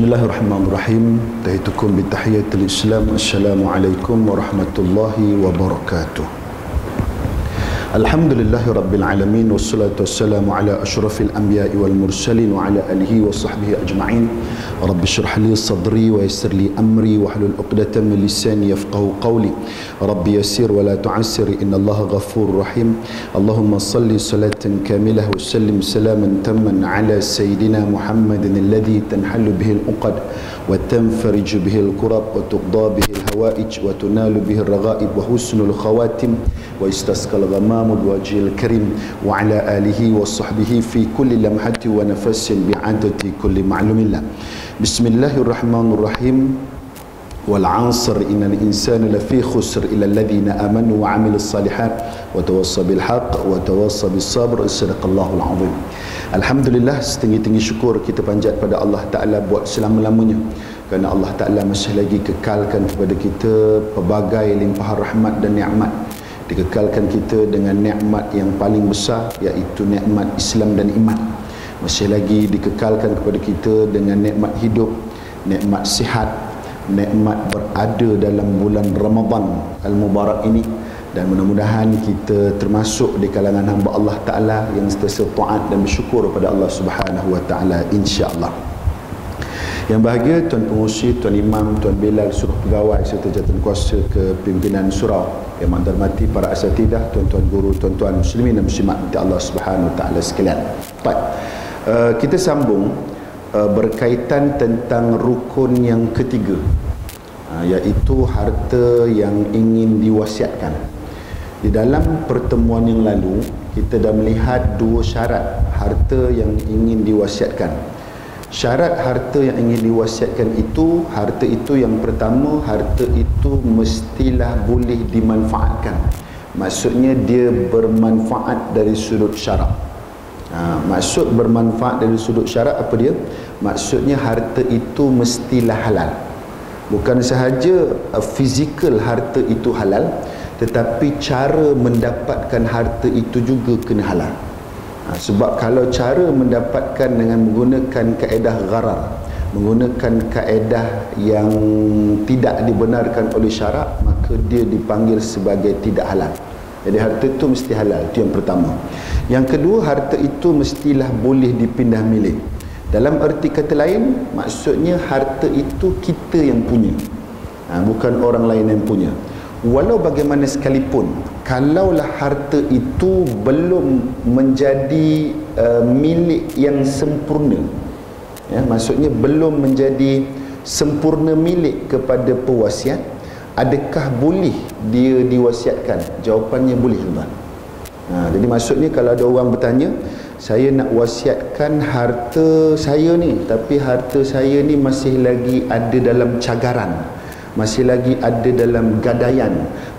Bismillahirrahmanirrahim. Tahitukum bitahiyatul Islam. Assalamualaikum warahmatullahi wabarakatuh. Alhamdulillahi rabbil alamin, wassalatu wassalamu ala asyrafil anbiya'i wal mursalin wa ala alihi wa sahbihi ajma'in. Rabbi shrah li sadri wa yassir li amri wa hlul 'uqdatam min lisani yafqahu qawli. Rabbi yassir wa la tu'assir, innallaha ghafurur rahim. Allahumma salli salatan kamilah wa sallim salaman tamman ala sayyidina Muhammadin alladhi tanhallu bihi al-uqad wa tanfariju bihi al-kurab wa tuqda bihi al-hawaij wa tunalu bihi al-raghaib wa husnul khawatim wa istasqal ghamamud wajhil karim wa ala alihi wa sahbihi fi kulli lamhati wa nafasin bi'adati kulli ma'lumillah. Bismillahirrahmanirrahim. Wal 'asr innal insana lafi khusr illa alladhina amanu wa 'amilus salihat wa tawassaw bil haqq wa tawassaw bis sabr. Sadaqallahul 'azim. Alhamdulillah, setinggi-tinggi syukur kita panjat pada Allah Ta'ala buat selama-lamanya, kerana Allah Ta'ala masih lagi kekalkan kepada kita pelbagai limpahan rahmat dan nikmat. Dikekalkan kita dengan nikmat yang paling besar, iaitu nikmat Islam dan iman. Masih lagi dikekalkan kepada kita dengan nikmat hidup, nikmat sihat, nikmat berada dalam bulan Ramadan Al-Mubarak ini. Dan mudah-mudahan kita termasuk di kalangan hamba Allah Ta'ala yang sentiasa taat dan bersyukur kepada Allah Subhanahu Wa Ta'ala, insya-Allah. Yang bahagia Tuan Pengurusi, Tuan Imam, Tuan Bilal, seluruh pegawai serta jawatankuasa kepimpinan surau, yang menghormati para asatidah, tuan-tuan guru, tuan-tuan muslimin dan muslimat di Allah Subhanahu Wa Ta'ala sekalian. Baik, kita sambung berkaitan tentang rukun yang ketiga, iaitu harta yang ingin diwasiatkan. Di dalam pertemuan yang lalu kita dah melihat dua syarat harta yang ingin diwasiatkan. Syarat harta yang ingin diwasiatkan itu, harta itu yang pertama, harta itu mestilah boleh dimanfaatkan. Maksudnya dia bermanfaat dari sudut syarak. Maksud bermanfaat dari sudut syarak apa dia? Maksudnya harta itu mestilah halal. Bukan sahaja fizikal harta itu halal, tetapi cara mendapatkan harta itu juga kena halal. Sebab kalau cara mendapatkan dengan menggunakan kaedah gharar, menggunakan kaedah yang tidak dibenarkan oleh syarak, maka dia dipanggil sebagai tidak halal. Jadi harta itu mesti halal, itu yang pertama. Yang kedua, harta itu mestilah boleh dipindah milik. Dalam erti kata lain, maksudnya harta itu kita yang punya, bukan orang lain yang punya. Walau bagaimana sekalipun, kalaulah harta itu belum menjadi milik yang sempurna, maksudnya belum menjadi sempurna milik kepada pewasiat, adakah boleh dia diwasiatkan? Jawapannya boleh, tuan. Jadi maksudnya kalau ada orang bertanya, saya nak wasiatkan harta saya ni, tapi harta saya ni masih lagi ada dalam cagaran, masih lagi ada dalam gadaian,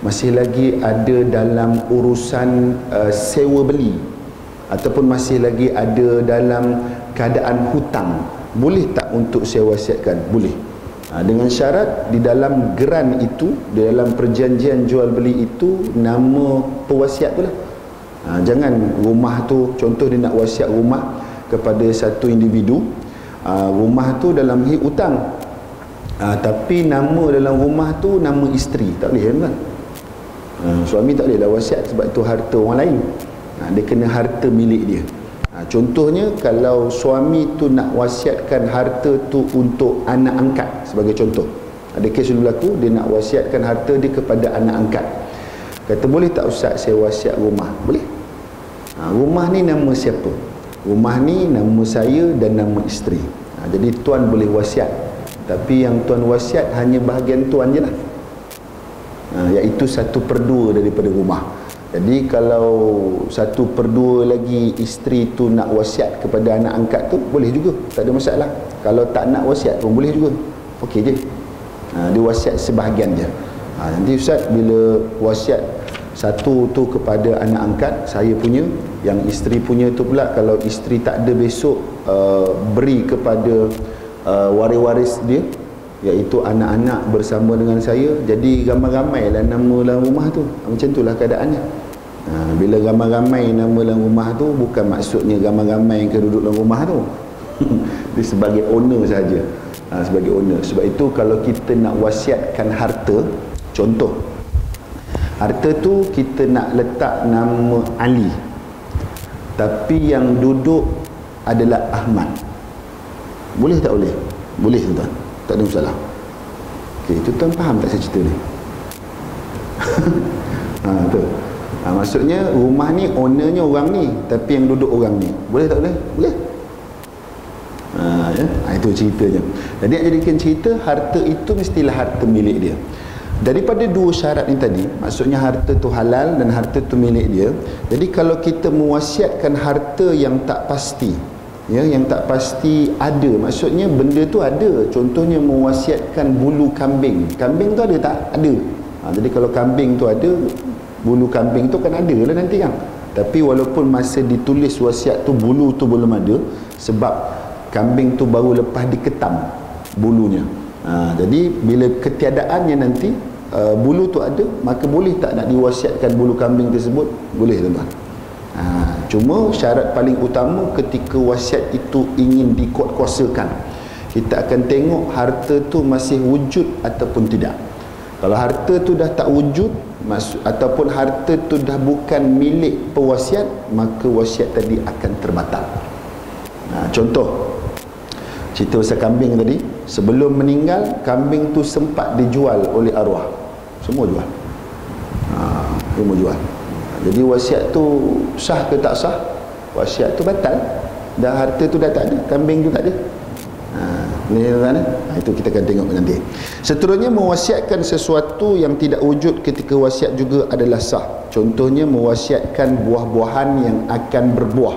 masih lagi ada dalam urusan sewa beli, ataupun masih lagi ada dalam keadaan hutang, boleh tak untuk saya wasiatkan? Boleh. Dengan syarat di dalam geran itu, di dalam perjanjian jual beli itu, nama pewasiat tu lah. Jangan rumah tu, contoh dia nak wasiat rumah kepada satu individu, rumah tu dalam hutang, tapi nama dalam rumah tu nama isteri, tak boleh, kan? Suami tak boleh lah wasiat sebab itu harta orang lain. Dia kena harta milik dia. Contohnya kalau suami tu nak wasiatkan harta tu untuk anak angkat, sebagai contoh, ada kes dulu berlaku, dia nak wasiatkan harta dia kepada anak angkat. Kata, boleh tak Ustaz saya wasiat rumah? Boleh. Rumah ni nama siapa? Rumah ni nama saya dan nama isteri. Jadi tuan boleh wasiat, tapi yang tuan wasiat hanya bahagian tuan je lah, iaitu 1/2 daripada rumah. Jadi kalau 1/2 lagi isteri tu nak wasiat kepada anak angkat tu, boleh juga, tak ada masalah. Kalau tak nak wasiat pun boleh juga, okey je. Dia wasiat sebahagian je. Nanti Ustaz bila wasiat satu tu kepada anak angkat, saya punya, yang isteri punya tu pula, kalau isteri tak ada besok, beri kepada waris-waris dia, iaitu anak-anak bersama dengan saya. Jadi ramai-ramai lah nama dalam rumah tu. Macam itulah keadaannya. Bila ramai-ramai nama dalam rumah tu, bukan maksudnya ramai-ramai yang duduk dalam rumah tu. Dia sebagai owner saja. sebagai owner. Sebab itu kalau kita nak wasiatkan harta, contoh harta tu kita nak letak nama Ali, tapi yang duduk adalah Ahmad, boleh tak boleh? Boleh tuan, tak ada masalah. Okey, tuan faham tak saya cerita ni? Betul. Maksudnya rumah ni ownernya orang ni, tapi yang duduk orang ni, boleh tak boleh? Boleh. Itu ceritanya. Jadi nak jadikan cerita, harta itu mestilah harta milik dia. Daripada dua syarat ni tadi, maksudnya harta tu halal dan harta tu milik dia. Jadi kalau kita mewasiatkan harta yang tak pasti, ya, yang tak pasti ada, maksudnya benda tu ada. Contohnya mewasiatkan bulu kambing. Kambing tu ada tak? Ada. Jadi kalau kambing tu ada, bulu kambing tu kan ada lah nanti kan. Tapi walaupun masa ditulis wasiat tu bulu tu belum ada, sebab kambing tu baru lepas diketam bulunya. Jadi bila ketiadaannya nanti bulu tu ada, maka boleh tak nak diwasiatkan bulu kambing tersebut? Boleh tuan-tuan. Cuma syarat paling utama ketika wasiat itu ingin dikuatkuasakan, kita akan tengok harta tu masih wujud ataupun tidak. Kalau harta tu dah tak wujud, ataupun harta tu dah bukan milik pewasiat, maka wasiat tadi akan terbatal. Contoh cerita pasal kambing tadi, sebelum meninggal kambing tu sempat dijual oleh arwah, semua jual. Semua jual. Jadi wasiat tu sah ke tak sah? Wasiat tu batal. Dah harta tu dah tak ada, kambing tu tak ada. Itu kita akan tengok nanti. Seterusnya, mewasiatkan sesuatu yang tidak wujud ketika wasiat juga adalah sah. Contohnya mewasiatkan buah-buahan yang akan berbuah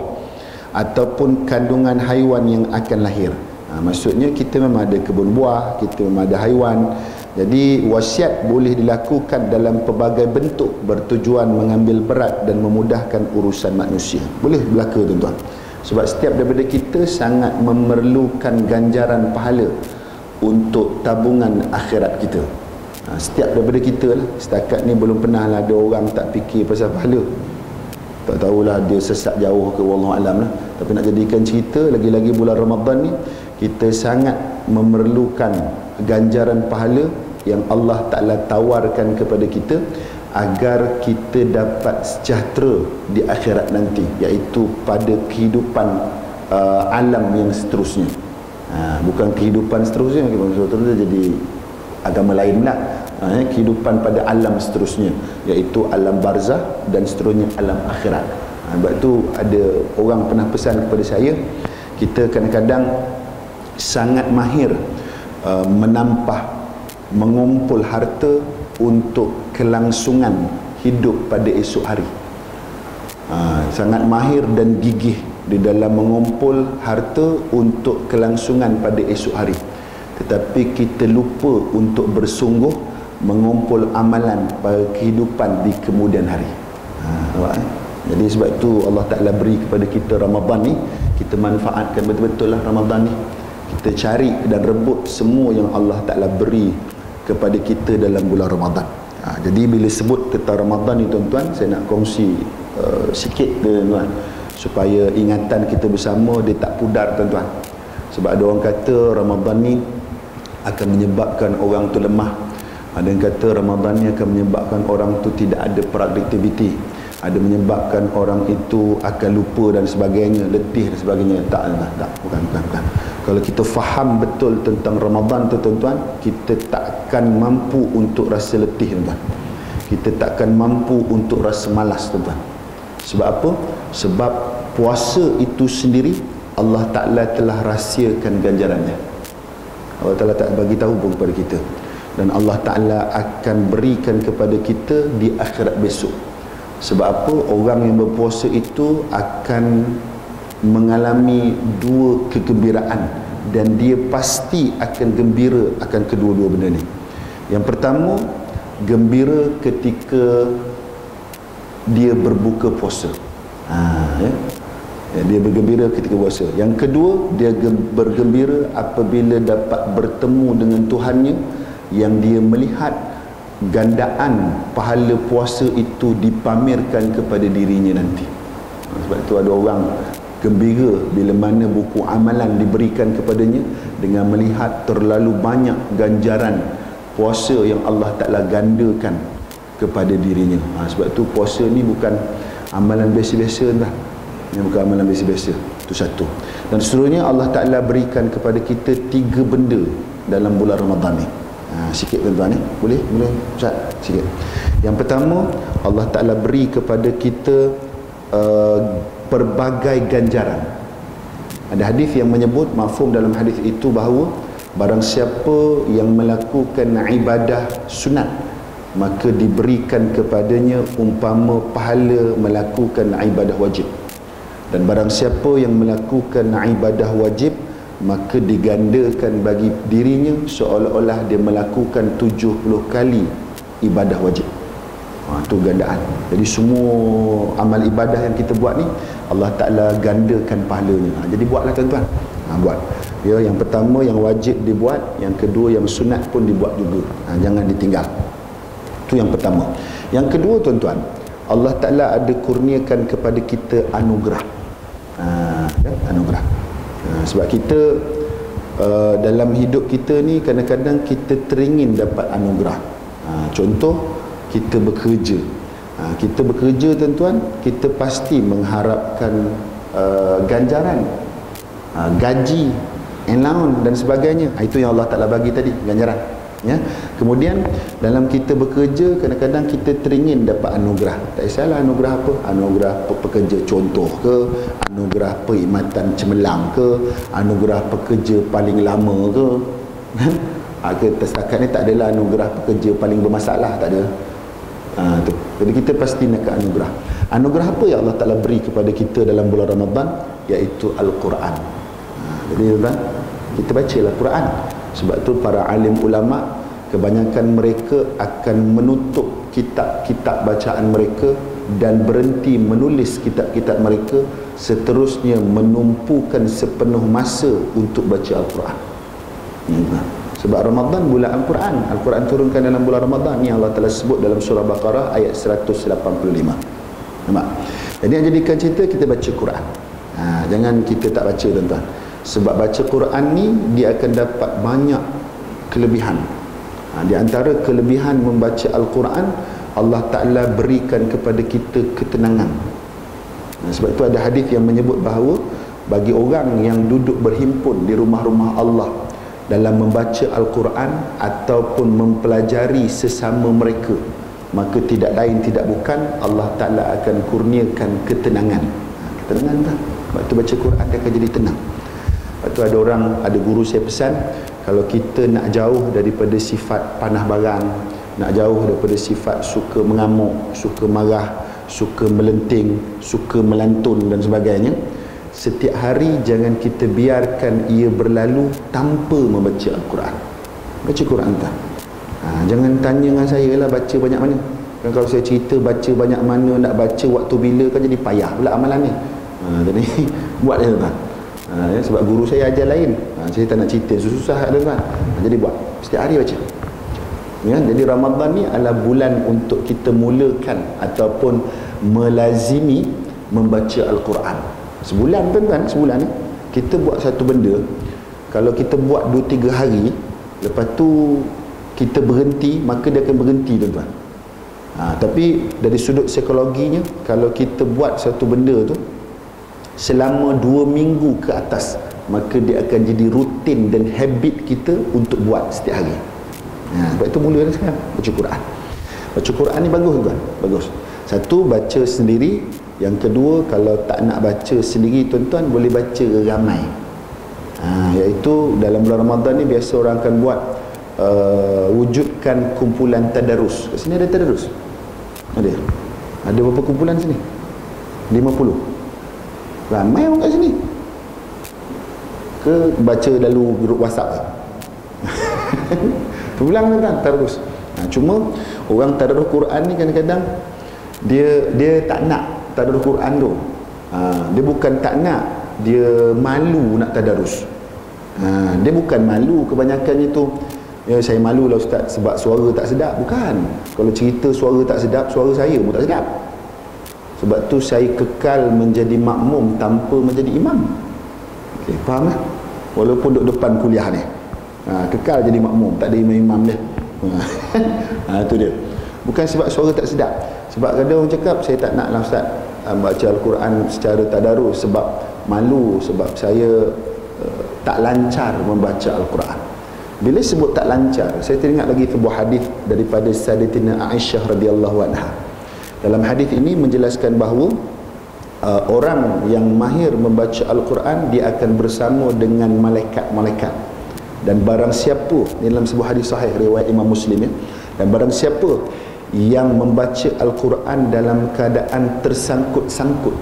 ataupun kandungan haiwan yang akan lahir. Maksudnya kita memang ada kebun buah, kita memang ada haiwan. Jadi wasiat boleh dilakukan dalam pelbagai bentuk bertujuan mengambil berat dan memudahkan urusan manusia. Boleh berlaku tuan-tuan. Sebab setiap daripada kita sangat memerlukan ganjaran pahala untuk tabungan akhirat kita. Setiap daripada kita lah. Setakat ni belum pernah lah ada orang tak fikir pasal pahala. Tak tahulah dia sesat jauh ke, wallahualam lah. Tapi nak jadikan cerita, lagi-lagi bulan Ramadan ni kita sangat memerlukan ganjaran pahala yang Allah Ta'ala tawarkan kepada kita agar kita dapat sejahtera di akhirat nanti, iaitu pada kehidupan alam yang seterusnya. Bukan kehidupan seterusnya, seterusnya jadi agama lain lah. Kehidupan pada alam seterusnya, iaitu alam barzah dan seterusnya alam akhirat. Sebab tu ada orang pernah pesan kepada saya, kita kadang-kadang sangat mahir menampah, mengumpul harta untuk kelangsungan hidup pada esok hari. Sangat mahir dan gigih di dalam mengumpul harta untuk kelangsungan pada esok hari, tetapi kita lupa untuk bersungguh mengumpul amalan pada kehidupan di kemudian hari. Jadi sebab itu Allah Ta'ala beri kepada kita Ramadan ni, kita manfaatkan betul-betul lah Ramadan ni. Kita cari dan rebut semua yang Allah Ta'ala beri kepada kita dalam bulan Ramadan. Jadi bila sebut tentang Ramadan ni tuan-tuan, saya nak kongsi sikit tuan-tuan, supaya ingatan kita bersama dia tak pudar tuan-tuan. Sebab ada orang kata Ramadan ni akan menyebabkan orang tu lemah. Ada yang kata Ramadan ni akan menyebabkan orang tu tidak ada produktiviti. Ada menyebabkan orang itu akan lupa dan sebagainya, letih dan sebagainya. Tak, bukan. Kalau kita faham betul tentang Ramadan tu tuan-tuan, kita takkan mampu untuk rasa letih tuan-tuan. Kita takkan mampu untuk rasa malas tuan-tuan. Sebab apa? Sebab puasa itu sendiri Allah Ta'ala telah rahsiakan ganjarannya. Allah Ta'ala tak bagi tahu pun kepada kita. Dan Allah Ta'ala akan berikan kepada kita di akhirat besok. Sebab apa? Orang yang berpuasa itu akan mengalami dua kegembiraan, dan dia pasti akan gembira akan kedua-dua benda ni. Yang pertama, gembira ketika dia berbuka puasa. Dia bergembira ketika puasa. Yang kedua, dia bergembira apabila dapat bertemu dengan Tuhannya, yang dia melihat gandaan pahala puasa itu dipamerkan kepada dirinya nanti. Sebab itu ada orang gembira bila mana buku amalan diberikan kepadanya dengan melihat terlalu banyak ganjaran puasa yang Allah Ta'ala gandakan kepada dirinya. Sebab tu puasa ni bukan amalan biasa-biasa dah. Ini bukan amalan biasa-biasa. Itu satu. Dan seterusnya Allah Ta'ala berikan kepada kita 3 benda dalam bulan Ramadan ni. Sikit tuan-tuan ni. Boleh Ustaz? Sikit. Yang pertama, Allah Ta'ala beri kepada kita pelbagai ganjaran. Ada hadis yang menyebut, mafhum dalam hadis itu bahawa barang siapa yang melakukan ibadah sunat, maka diberikan kepadanya umpama pahala melakukan ibadah wajib. Dan barang siapa yang melakukan ibadah wajib, maka digandakan bagi dirinya seolah-olah dia melakukan 70 kali ibadah wajib. Itu gandaan. Jadi semua amal ibadah yang kita buat ni, Allah Ta'ala gandakan pahalanya. Jadi buatlah tuan-tuan. Buat. Ya, yang pertama yang wajib dibuat, yang kedua yang sunat pun dibuat juga. Jangan ditinggal. Itu yang pertama. Yang kedua tuan-tuan, Allah Ta'ala ada kurniakan kepada kita anugerah. Anugerah. Sebab kita dalam hidup kita ni kadang-kadang kita teringin dapat anugerah. Contoh, kita bekerja. Kita bekerja tuan-tuan, kita pasti mengharapkan ganjaran, gaji, allowance dan sebagainya. Itu yang Allah Ta'ala bagi tadi, ganjaran. Ya. Kemudian dalam kita bekerja, kadang-kadang kita teringin dapat anugerah. Tak kisahlah anugerah apa, anugerah pekerja contoh ke, anugerah perkhidmatan cemerlang ke, anugerah pekerja paling lama ke. Setakat ni tak adalah anugerah pekerja paling bermasalah, tak ada. Tu. Jadi kita pasti nak ke anugerah. Anugerah apa yang Allah Ta'ala beri kepada kita dalam bulan Ramadan? Iaitu Al-Quran. Jadi tuan, kita bacalah Quran. Sebab tu para alim ulama, kebanyakan mereka akan menutup kitab-kitab bacaan mereka dan berhenti menulis kitab-kitab mereka, seterusnya menumpukan sepenuh masa untuk baca Al-Quran. Sebab Ramadan bulan Al-Quran. Al-Quran turunkan dalam bulan Ramadan. Ni Allah Ta'ala sebut dalam surah Baqarah ayat 185. Nampak? Jadi yang jadikan cerita, kita baca Quran. Jangan kita tak baca tuan-tuan. Sebab baca Quran ni, dia akan dapat banyak kelebihan. Di antara kelebihan membaca Al-Quran, Allah Ta'ala berikan kepada kita ketenangan. Sebab itu ada hadis yang menyebut bahawa bagi orang yang duduk berhimpun di rumah-rumah Allah dalam membaca Al-Quran ataupun mempelajari sesama mereka, maka tidak lain tidak bukan Allah Ta'ala akan kurniakan ketenangan. Ketenangan tak? Sebab tu baca Quran dia akan jadi tenang. Sebab tu ada guru saya pesan, kalau kita nak jauh daripada sifat panah barang, nak jauh daripada sifat suka mengamuk, suka marah, suka melenting, suka melantun dan sebagainya, setiap hari jangan kita biarkan ia berlalu tanpa membaca Al-Quran. Baca Quran tak? Jangan tanya dengan saya lah baca banyak mana. Kan kalau saya cerita baca banyak mana, nak baca waktu bila, kan jadi payah pula amalan ni. Jadi buat dia tuan. Sebab guru saya ajar lain. Saya tak nak cerita susah tuan. Jadi buat. Setiap hari baca. Ya, jadi Ramadan ni adalah bulan untuk kita mulakan ataupun melazimi membaca Al-Quran. Sebulan tuan-tuan, sebulan ni kita buat satu benda. Kalau kita buat 2-3 hari, lepas tu kita berhenti, maka dia akan berhenti tuan-tuan. Tapi dari sudut psikologinya, kalau kita buat satu benda tu selama 2 minggu ke atas, maka dia akan jadi rutin dan habit kita untuk buat setiap hari. Sebab itu mula dah sekarang baca Quran. Baca Quran ni bagus tuan, bagus. Satu, baca sendiri. Yang kedua, kalau tak nak baca sendiri tuan-tuan, boleh baca ramai. Iaitu dalam bulan Ramadan ni biasa orang akan buat wujudkan kumpulan tadarus. Kat sini ada tadarus? Ada berapa kumpulan sini? 50. Ramai orang kat sini. Ke baca lalu grup WhatsApp ke? Pulang kan tadarus. Cuma orang tadarus Quran ni kadang-kadang dia tak nak tadarus Quran tu. Dia bukan tak nak, dia malu nak tadarus. Dia bukan malu, kebanyakannya tu, ya saya malu lah ustaz sebab suara tak sedap. Bukan. Kalau cerita suara tak sedap, suara saya pun tak sedap. Sebab tu saya kekal menjadi makmum tanpa menjadi imam. Okay, faham lah? Walaupun duduk depan kuliah ni, kekal jadi makmum, tak ada imam-imam dia. Itu dia. Bukan sebab suara tak sedap. Sebab kadang orang cakap, saya tak nak lah Ustaz baca Al-Quran secara tadarus sebab malu, sebab saya tak lancar membaca Al-Quran. Bila sebut tak lancar, saya teringat lagi sebuah hadis daripada Sayyidatina Aisyah radhiyallahu anha. Dalam hadis ini menjelaskan bahawa orang yang mahir membaca Al-Quran, dia akan bersama dengan malaikat-malaikat. Dan barang siapa, dalam sebuah hadis sahih riwayat Imam Muslim ya, dan barang siapa yang membaca Al-Quran dalam keadaan tersangkut-sangkut,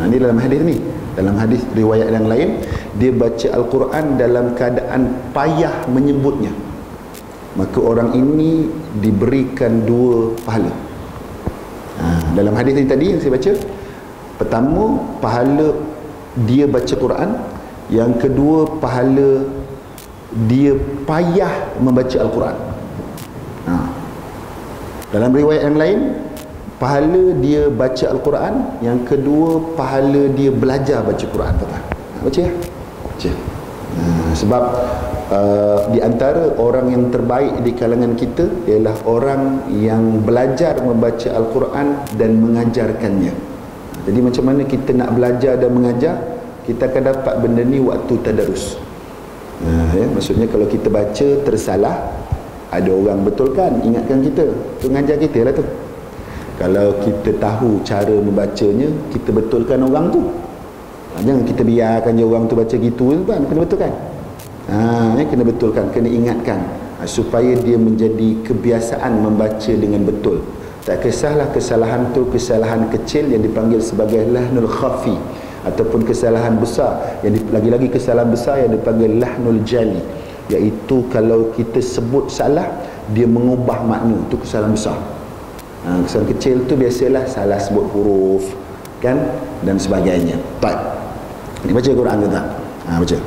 ini dalam hadis ni. Dalam hadis riwayat yang lain, dia baca Al-Quran dalam keadaan payah menyebutnya, maka orang ini diberikan 2 pahala. Dalam hadis ini tadi yang saya baca, pertama pahala dia baca Quran, yang kedua pahala dia payah membaca Al-Quran. Dalam riwayat yang lain, pahala dia baca Al-Quran, yang kedua pahala dia belajar baca Quran. Baca ya? Baca. Sebab di antara orang yang terbaik di kalangan kita ialah orang yang belajar membaca Al-Quran dan mengajarkannya. Jadi macam mana kita nak belajar dan mengajar, kita akan dapat benda ni waktu tadarus. Ya, maksudnya kalau kita baca tersalah, ada orang betulkan, ingatkan kita, tu ngajar kita lah tu. Kalau kita tahu cara membacanya, kita betulkan orang tu. Jangan kita biarkan je orang tu baca gitu kan, kena betulkan. Kena betulkan, kena ingatkan, supaya dia menjadi kebiasaan membaca dengan betul. Tak kisahlah kesalahan tu kesalahan kecil yang dipanggil sebagai lahnul khafi, ataupun kesalahan besar yang lagi-lagi kesalahan besar yang dipanggil lahnul jali, iaitu kalau kita sebut salah, dia mengubah makna, tu kesalahan besar. Kesalahan kecil tu biasalah salah sebut huruf kan, dan sebagainya. Baik, ini baca Quran tu tak? Baca.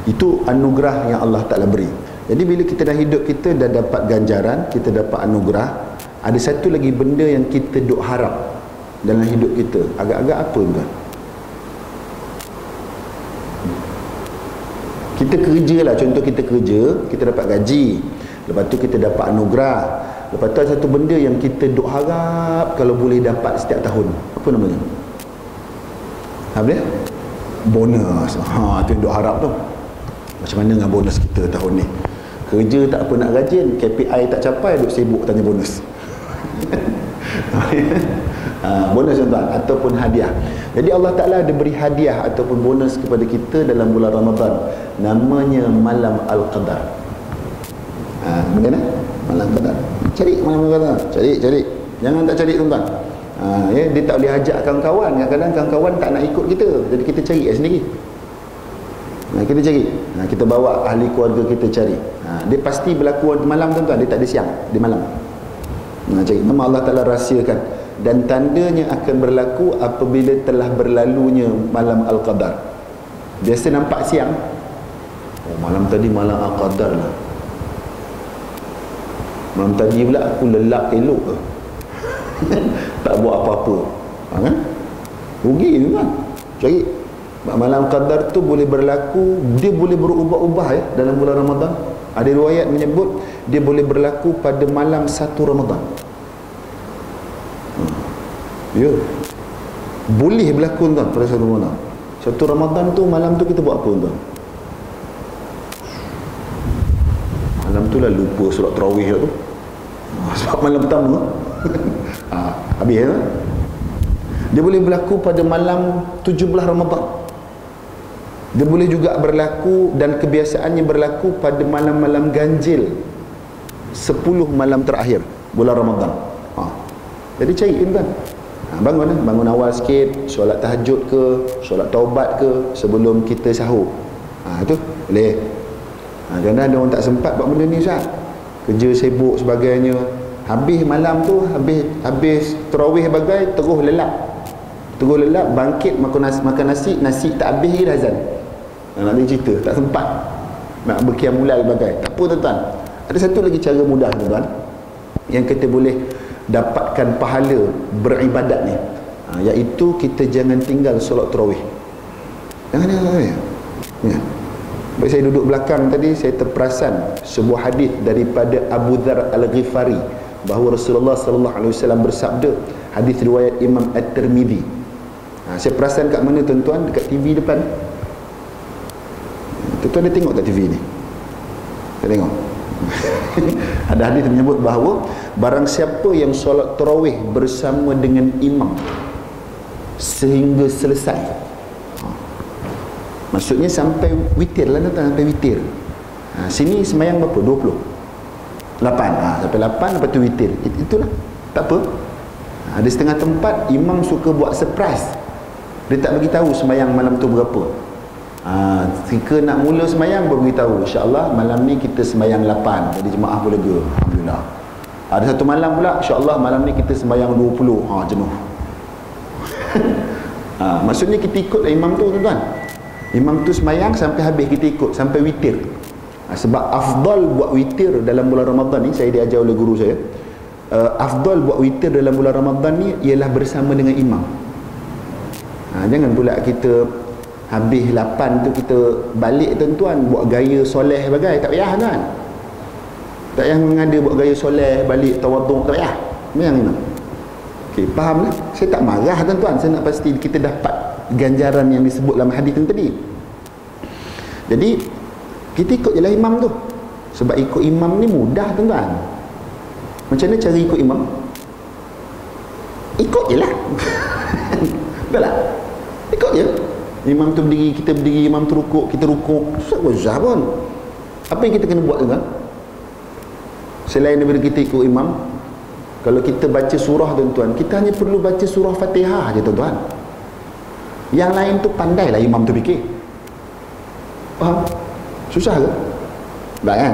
Itu anugerah yang Allah Ta'ala beri. Jadi bila kita dah hidup, kita dah dapat ganjaran, kita dapat anugerah, ada satu lagi benda yang kita duk harap dalam hidup kita. Agak-agak apa tuan? Kita kerja lah, contoh kita kerja, kita dapat gaji, lepas tu kita dapat anugerah, lepas tu ada satu benda yang kita duk harap kalau boleh dapat setiap tahun. Apa namanya? Apa dia? Bonus. Tu yang duk harap tu. Macam mana dengan bonus kita tahun ni? Kerja tak apa nak rajin, KPI tak capai, duk sibuk tanya bonus. Bonus tuan, ataupun hadiah. Jadi Allah Ta'ala ada beri hadiah ataupun bonus kepada kita dalam bulan Ramadan, namanya Malam Al-Qadar. Bagaimana? Malam Qadar. Cari Malam Qadar. Cari. Jangan tak cari tuan-tuan. Dia tak boleh ajak kawan-kawan. Kadang-kadang kawan-kawan tak nak ikut kita, jadi kita cari sendiri. Kita cari. Kita bawa ahli keluarga kita cari. Dia pasti berlaku malam tuan-tuan, dia tak ada siang, dia malam. Cari. Memang Allah Ta'ala rahsiakan, dan tandanya akan berlaku apabila telah berlalunya Malam Al-Qadar. Biasa nampak siang, malam tadi Malam Al-Qadar lah, malam tadi pula aku lelak elok tak buat apa-apa, kan? Rugi tu kan. Cari. Malam Qadar tu boleh berlaku, dia boleh berubah-ubah dalam bulan Ramadan. Ada riwayat menyebut dia boleh berlaku pada malam 1 Ramadan. Ya, boleh berlaku tuan pada 1 Ramadan. 1 Ramadan tu, malam tu kita buat apa tuan? Malam tu lah lupa surat tarawih tu. Sebab malam pertama. Habis lah. Dia boleh berlaku pada malam 17 Ramadan. Dia boleh juga berlaku, dan kebiasaannya berlaku pada malam-malam ganjil 10 malam terakhir bulan Ramadan. Jadi cari tuan. Bangun awal sikit, solat tahajud ke, solat taubat ke, sebelum kita sahur. Itu boleh. Kadang-kadang ada orang tak sempat buat benda ni Ustaz, kerja sibuk sebagainya. Habis malam tu, habis tarawih bagai terus lelap, bangkit makan nasi tak habis lagi dah azan. Nak ada cerita, tak sempat nak berqiyamul-lail bagai. Tak apa tuan-tuan, ada satu lagi cara mudah tuan-tuan yang kita boleh dapatkan pahala beribadat ni. iaitu kita jangan tinggal solat tarawih. Jangan ya. Baik, saya duduk belakang tadi, saya terperasan sebuah hadis daripada Abu Dzar Al-Ghifari bahawa Rasulullah sallallahu alaihi wasallam bersabda, hadis riwayat Imam At-Tirmizi. Saya perasan kat mana tuan-tuan? Dekat TV depan. Tuan-tuan ada tengok tak TV ni? Tak tengok. Ada hadis menyebut bahawa barang siapa yang solat tarawih bersama dengan imam sehingga selesai, maksudnya sampai witir lah, sampai witir. Sini semayang berapa? 28. Sampai 8 lepas tu witir. Itulah, tak apa. Ada setengah tempat imam suka buat surprise. Dia tak bagi tahu semayang malam tu berapa. Jika nak mula semayang baru beritahu, insya-Allah malam ni kita semayang 8. Jadi jemaah pun lega, alhamdulillah. Ada satu malam pula, insya-Allah malam ni kita semayang 20. Jenuh. Maksudnya kita ikut imam tu tuan-tuan. Imam tu semayang sampai habis, kita ikut sampai witir. Sebab afdal buat witir dalam bulan Ramadan ni, saya diajar oleh guru saya, afdal buat witir dalam bulan Ramadan ni ialah bersama dengan imam. Jangan pula kita habis 8 tu kita balik tuan-tuan buat gaya soleh bagai, tak payah tuan. Tak payah mengada buat gaya soleh balik tawaduk, tak payah. Memang imam. Okey, faham lah. Saya tak marah tuan-tuan, saya nak pasti kita dapat ganjaran yang disebut dalam hadis tadi. Jadi kita ikut je lah imam tu. Sebab ikut imam ni mudah tuan-tuan. Macam mana cara ikut imam? Ikut je lah. Betul tak? Ikut je. Imam tu berdiri, kita berdiri, imam tu rukuk, kita rukuk. Susah pun. Apa yang kita kena buat tuan-tuan? Selain daripada kita ikut imam, kalau kita baca surah tuan-tuan, kita hanya perlu baca surah Fatihah je tuan-tuan. Yang lain tu pandailah imam tu fikir. Faham? Susah ke? Tak kan?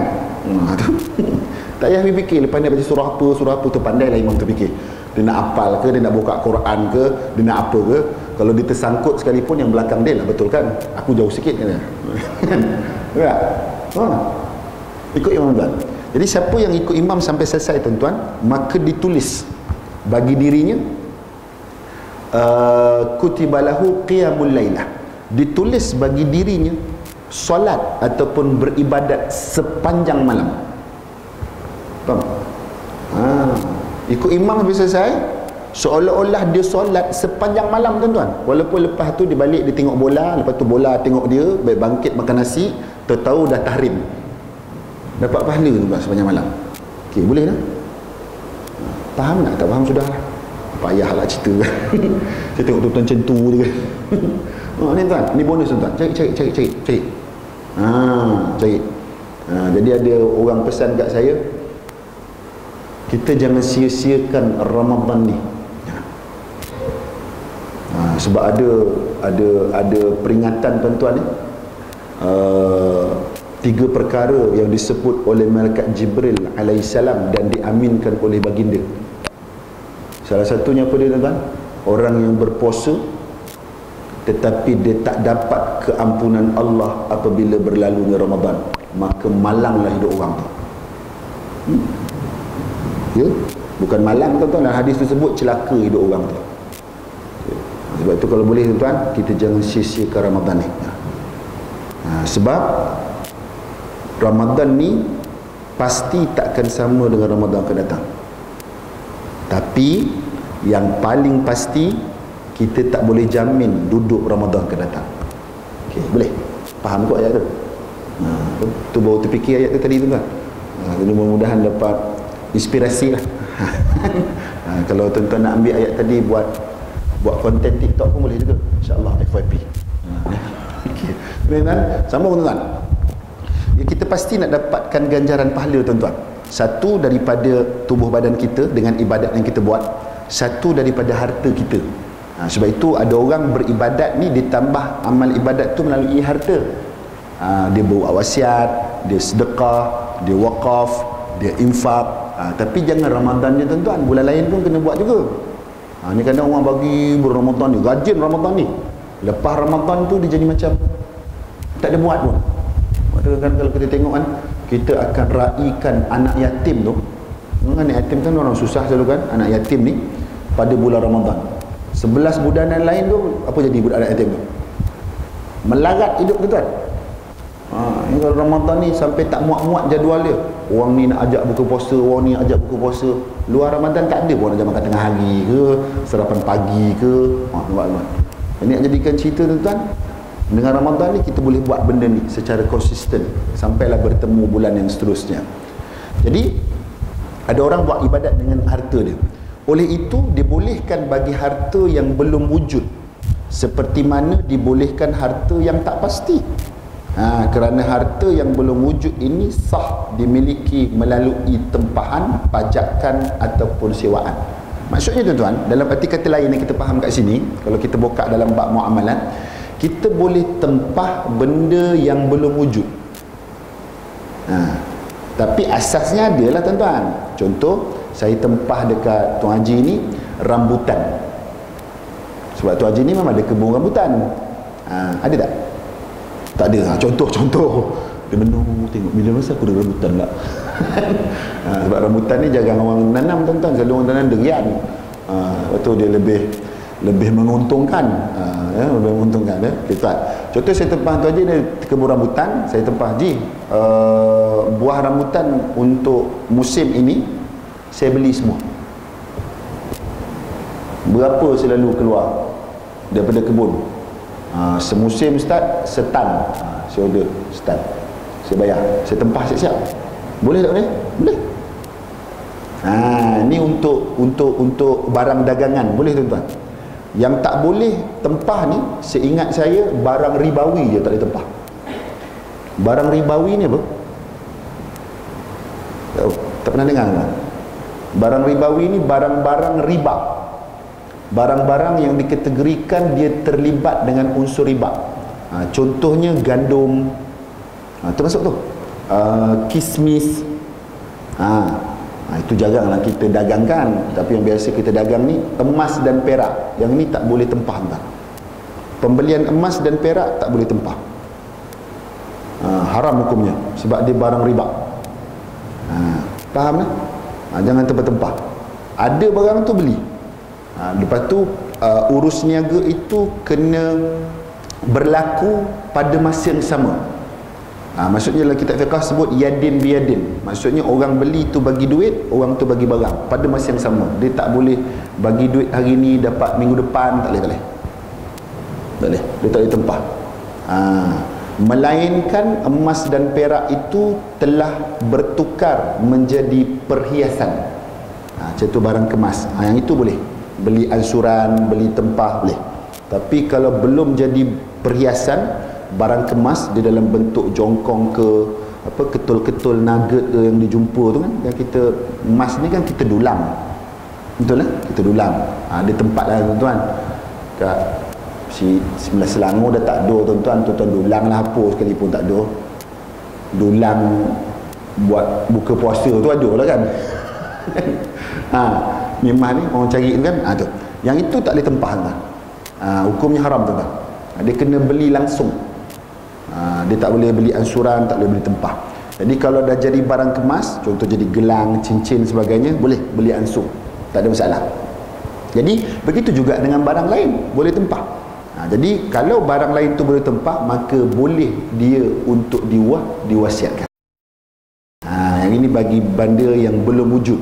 Tak payah fikir lepas dia baca surah apa tu, pandailah imam tu fikir. Dia nak hafal ke, dia nak buka Quran ke, dia nak apa ke. Kalau dia tersangkut sekalipun, yang belakang dia lah, betul kan? Aku jauh sikit kan? Tak? Ikut imam tuan. Jadi siapa yang ikut imam sampai selesai tuan-tuan, maka ditulis bagi dirinya kutibalahu qiyamul lailah, ditulis bagi dirinya solat ataupun beribadat sepanjang malam. Faham? Ikut imam sampai selesai, seolah-olah dia solat sepanjang malam tuan-tuan. Walaupun lepas tu dia balik, dia tengok bola, lepas tu bola tengok dia, baik bangkit makan nasi, tahu dah tahrim, dapat pahala tuan sepanjang malam. Okey, boleh tak? Faham tak? Tak faham sudah lah, payahlah cerita. Saya tengok tuan-tuan macam tu dia. Ni tuan, ni bonus tuan-tuan. Cari. Cari. Jadi ada orang pesan kat saya, kita jangan sia-siakan Ramadan ni. Sebab ada peringatan tuan-tuan ni. 3 perkara yang disebut oleh malaikat Jibril alaihissalam dan diaminkan oleh baginda. Salah satunya apa dia tuan-tuan? Orang yang berpuasa tetapi dia tak dapat keampunan Allah apabila berlalunya Ramadan, maka malanglah hidup orang tu. Ya? Bukan malang tuan-tuan, dalam hadis tersebut celaka hidup orang tu. Sebab itu kalau boleh tuan-tuan, kita jangan sia-siakan Ramadan ni. Sebab Ramadan ni pasti takkan sama dengan Ramadan akan datang. Tapi yang paling pasti, kita tak boleh jamin duduk Ramadan akan datang. Okey, boleh? Faham kot ayat tu? Tu baru terfikir ayat tu tadi tuan-tuan. Jadi mudah-mudahan dapat inspirasi lah. Kalau tuan-tuan nak ambil ayat tadi buat konten TikTok pun boleh juga, insya-Allah, FYP. Okey. Tuan-tuan, sambung tuan-tuan. Ya, kita pasti nak dapatkan ganjaran pahala tuan-tuan. Satu daripada tubuh badan kita dengan ibadat yang kita buat, satu daripada harta kita. Sebab itu ada orang beribadat ni ditambah amal ibadat tu melalui harta. Dia buat wasiat, dia sedekah, dia wakaf, dia infak. Tapi jangan Ramadan je tuan-tuan, bulan lain pun kena buat juga. Ni kadang orang bagi bulan Ramadan ni, rajin Ramadan ni, lepas Ramadan tu dia jadi macam tak ada buat pun. Kan kalau kita tengok kan, kita akan raikan anak yatim tu. Anak yatim kan orang susah selalu kan, anak yatim ni pada bulan Ramadan. 11 budanan lain tu apa jadi budak yatim tu? Melarat hidup tuan. Kalau Ramadan ni sampai tak muat-muat jadual dia. Orang ni nak ajak buka puasa, orang ni ajak buka puasa. Luar Ramadan tak ada pun nak makan tengah hari ke, sarapan pagi ke. Tuan-tuan. Ini nak jadikan cerita tuan. Dengan Ramadan ni kita boleh buat benda ni secara konsisten sampailah bertemu bulan yang seterusnya. Jadi ada orang buat ibadat dengan harta dia. Oleh itu dibolehkan bagi harta yang belum wujud, seperti mana dibolehkan harta yang tak pasti. Kerana harta yang belum wujud ini sah dimiliki melalui tempahan, pajakan ataupun sewaan. Maksudnya tuan-tuan, dalam arti kata lain yang kita faham kat sini, kalau kita buka dalam bab muamalat, kita boleh tempah benda yang belum wujud. Tapi asasnya adalah tuan-tuan. Contoh, saya tempah dekat Tuan Haji ni rambutan. Sebab Tuan Haji ni memang ada kebun rambutan. Ada tak? Tak ada. Contoh dia menung tengok bila masa aku ada rambutan pula. Sebab rambutan ni jarang orang nanam tuan-tuan, selalu orang tanam durian. Betul, dia lebih menguntungkan. Lebih menguntungkan ya. Okay, contoh saya tempah Tuan Haji dari kebun rambutan, saya tempah Haji buah rambutan untuk musim ini saya beli semua. Berapa selalu keluar daripada kebun? Semusim start setan. Saya order setan, saya bayar, saya tempah siap-siap. Boleh tak boleh? Boleh. Ni untuk barang dagangan boleh tuan-tuan. Yang tak boleh tempah ni, seingat saya barang ribawi je tak boleh tempah. Barang ribawi ni apa? Tak pernah dengar kan? Barang ribawi ni barang-barang riba. Barang-barang yang dikategorikan dia terlibat dengan unsur riba. Contohnya gandum, termasuk tu kismis. Itu jaranglah kita dagangkan. Tapi yang biasa kita dagang ni emas dan perak. Yang ni tak boleh tempah tuan. Pembelian emas dan perak tak boleh tempah. Haram hukumnya sebab dia barang riba. Faham tak? Jangan tempah-tempah. Ada barang tu beli. Lepas tu urus niaga itu kena berlaku pada masa yang sama. Maksudnya dalam kitab fiqh sebut yadin biyadin. Maksudnya orang beli tu bagi duit, orang tu bagi barang pada masa yang sama. Dia tak boleh bagi duit hari ni dapat minggu depan, tak boleh. Tak boleh. Dia tak boleh tempah. Melainkan emas dan perak itu telah bertukar menjadi perhiasan. Macam tu barang kemas. Yang itu boleh. Beli ansuran, beli tempah boleh. Tapi kalau belum jadi perhiasan, barang kemas dia dalam bentuk jongkong ke apa, ketul-ketul nugget ke yang dijumpa tu kan, yang kita emas ni kan kita dulang. Betul lah, kita dulang. Dia tempat lah tuan-tuan. Kat Sebelah Selangor dah tak ada tuan-tuan. Tuan-tuan dulang lah apa sekalipun tak ada. Dulang buat buka puasa tu ada lah kan. Memang ni orang cari tu kan. Tu. Yang itu tak boleh tempah tuan. Hukumnya haram tuan. Dia kena beli langsung. Dia tak boleh beli ansuran, tak boleh beli tempah. Jadi kalau dah jadi barang kemas, contoh jadi gelang, cincin sebagainya, boleh beli ansur, tak ada masalah. Jadi begitu juga dengan barang lain, boleh tempah. Jadi kalau barang lain tu boleh tempah, maka boleh dia untuk diwasiatkan. Yang ini bagi benda yang belum wujud.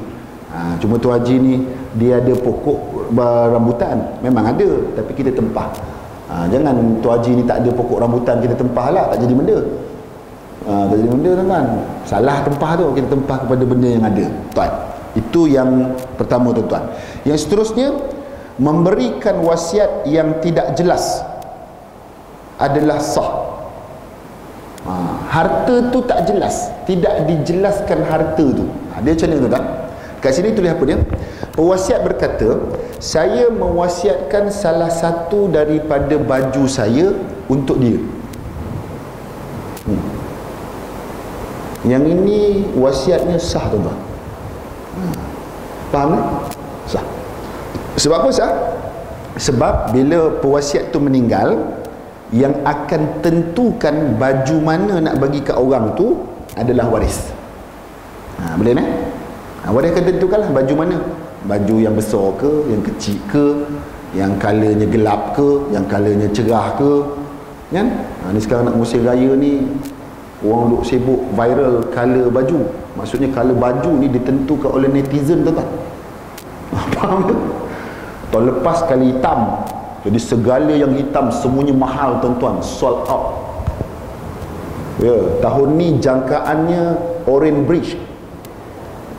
Cuma Tuan Haji ni dia ada pokok rambutan, memang ada, tapi kita tempah. Jangan Tuan Haji ni tak ada pokok rambutan kita tempah lah, tak jadi benda. Tak jadi benda tuan-tuan. Salah tempah tu, kita tempah kepada benda yang ada. Tuan, itu yang pertama tuan-tuan. Yang seterusnya, memberikan wasiat yang tidak jelas adalah sah. Harta tu tak jelas, tidak dijelaskan harta tu. Dia macam mana tuan? Kat sini tulis apa dia? Pewasiat berkata, saya mewasiatkan salah satu daripada baju saya untuk dia. Yang ini wasiatnya sah tuan-tuan. Faham tak? Sah. Sebab apa sah? Sebab bila pewasiat tu meninggal, yang akan tentukan baju mana nak bagi ke orang tu adalah waris. Boleh tak? Waris akan tentukanlah baju mana. Baju yang besar ke, yang kecil ke, yang colornya gelap ke, yang colornya cerah ke, kan? Ni sekarang nak musim raya ni, orang duk sibuk viral color baju. Maksudnya color baju ni ditentukan oleh netizen, tuan-tuan. Faham ke? Tahun lepas color hitam, jadi segala yang hitam semuanya mahal, tuan-tuan, sold out. Ya, tahun ni jangkaannya Orient Bridge.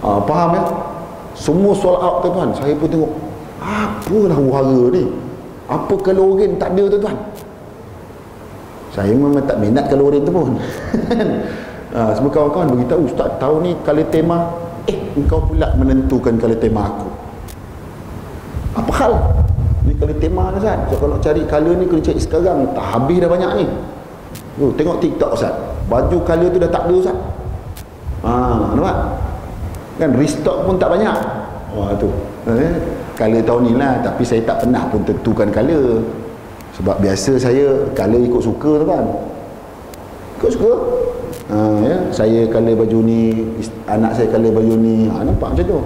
Faham ya? Semua sold out, tuan-tuan. Saya pun tengok, apalah wahara ni, apa kalau Orient tak ada, tuan-tuan. Saya memang tak minat kalau Orient tu pun. Semua kawan-kawan beritahu, Ustaz, tahun ni color tema, engkau pula menentukan color tema aku. Apa hal? Ni color tema ni, Ustaz. Kalau cari color ni kena cari sekarang, tak habis dah banyak ni. Tengok TikTok, Ustaz, baju color tu dah tak ada, Ustaz. Nampak? Kan restock pun tak banyak. Tu color tahun ni lah. Tapi saya tak pernah pun tentukan color, sebab biasa saya color ikut suka, tu kan. Ikut suka. Ya, saya color baju ni, anak saya color baju ni. Nampak macam tu.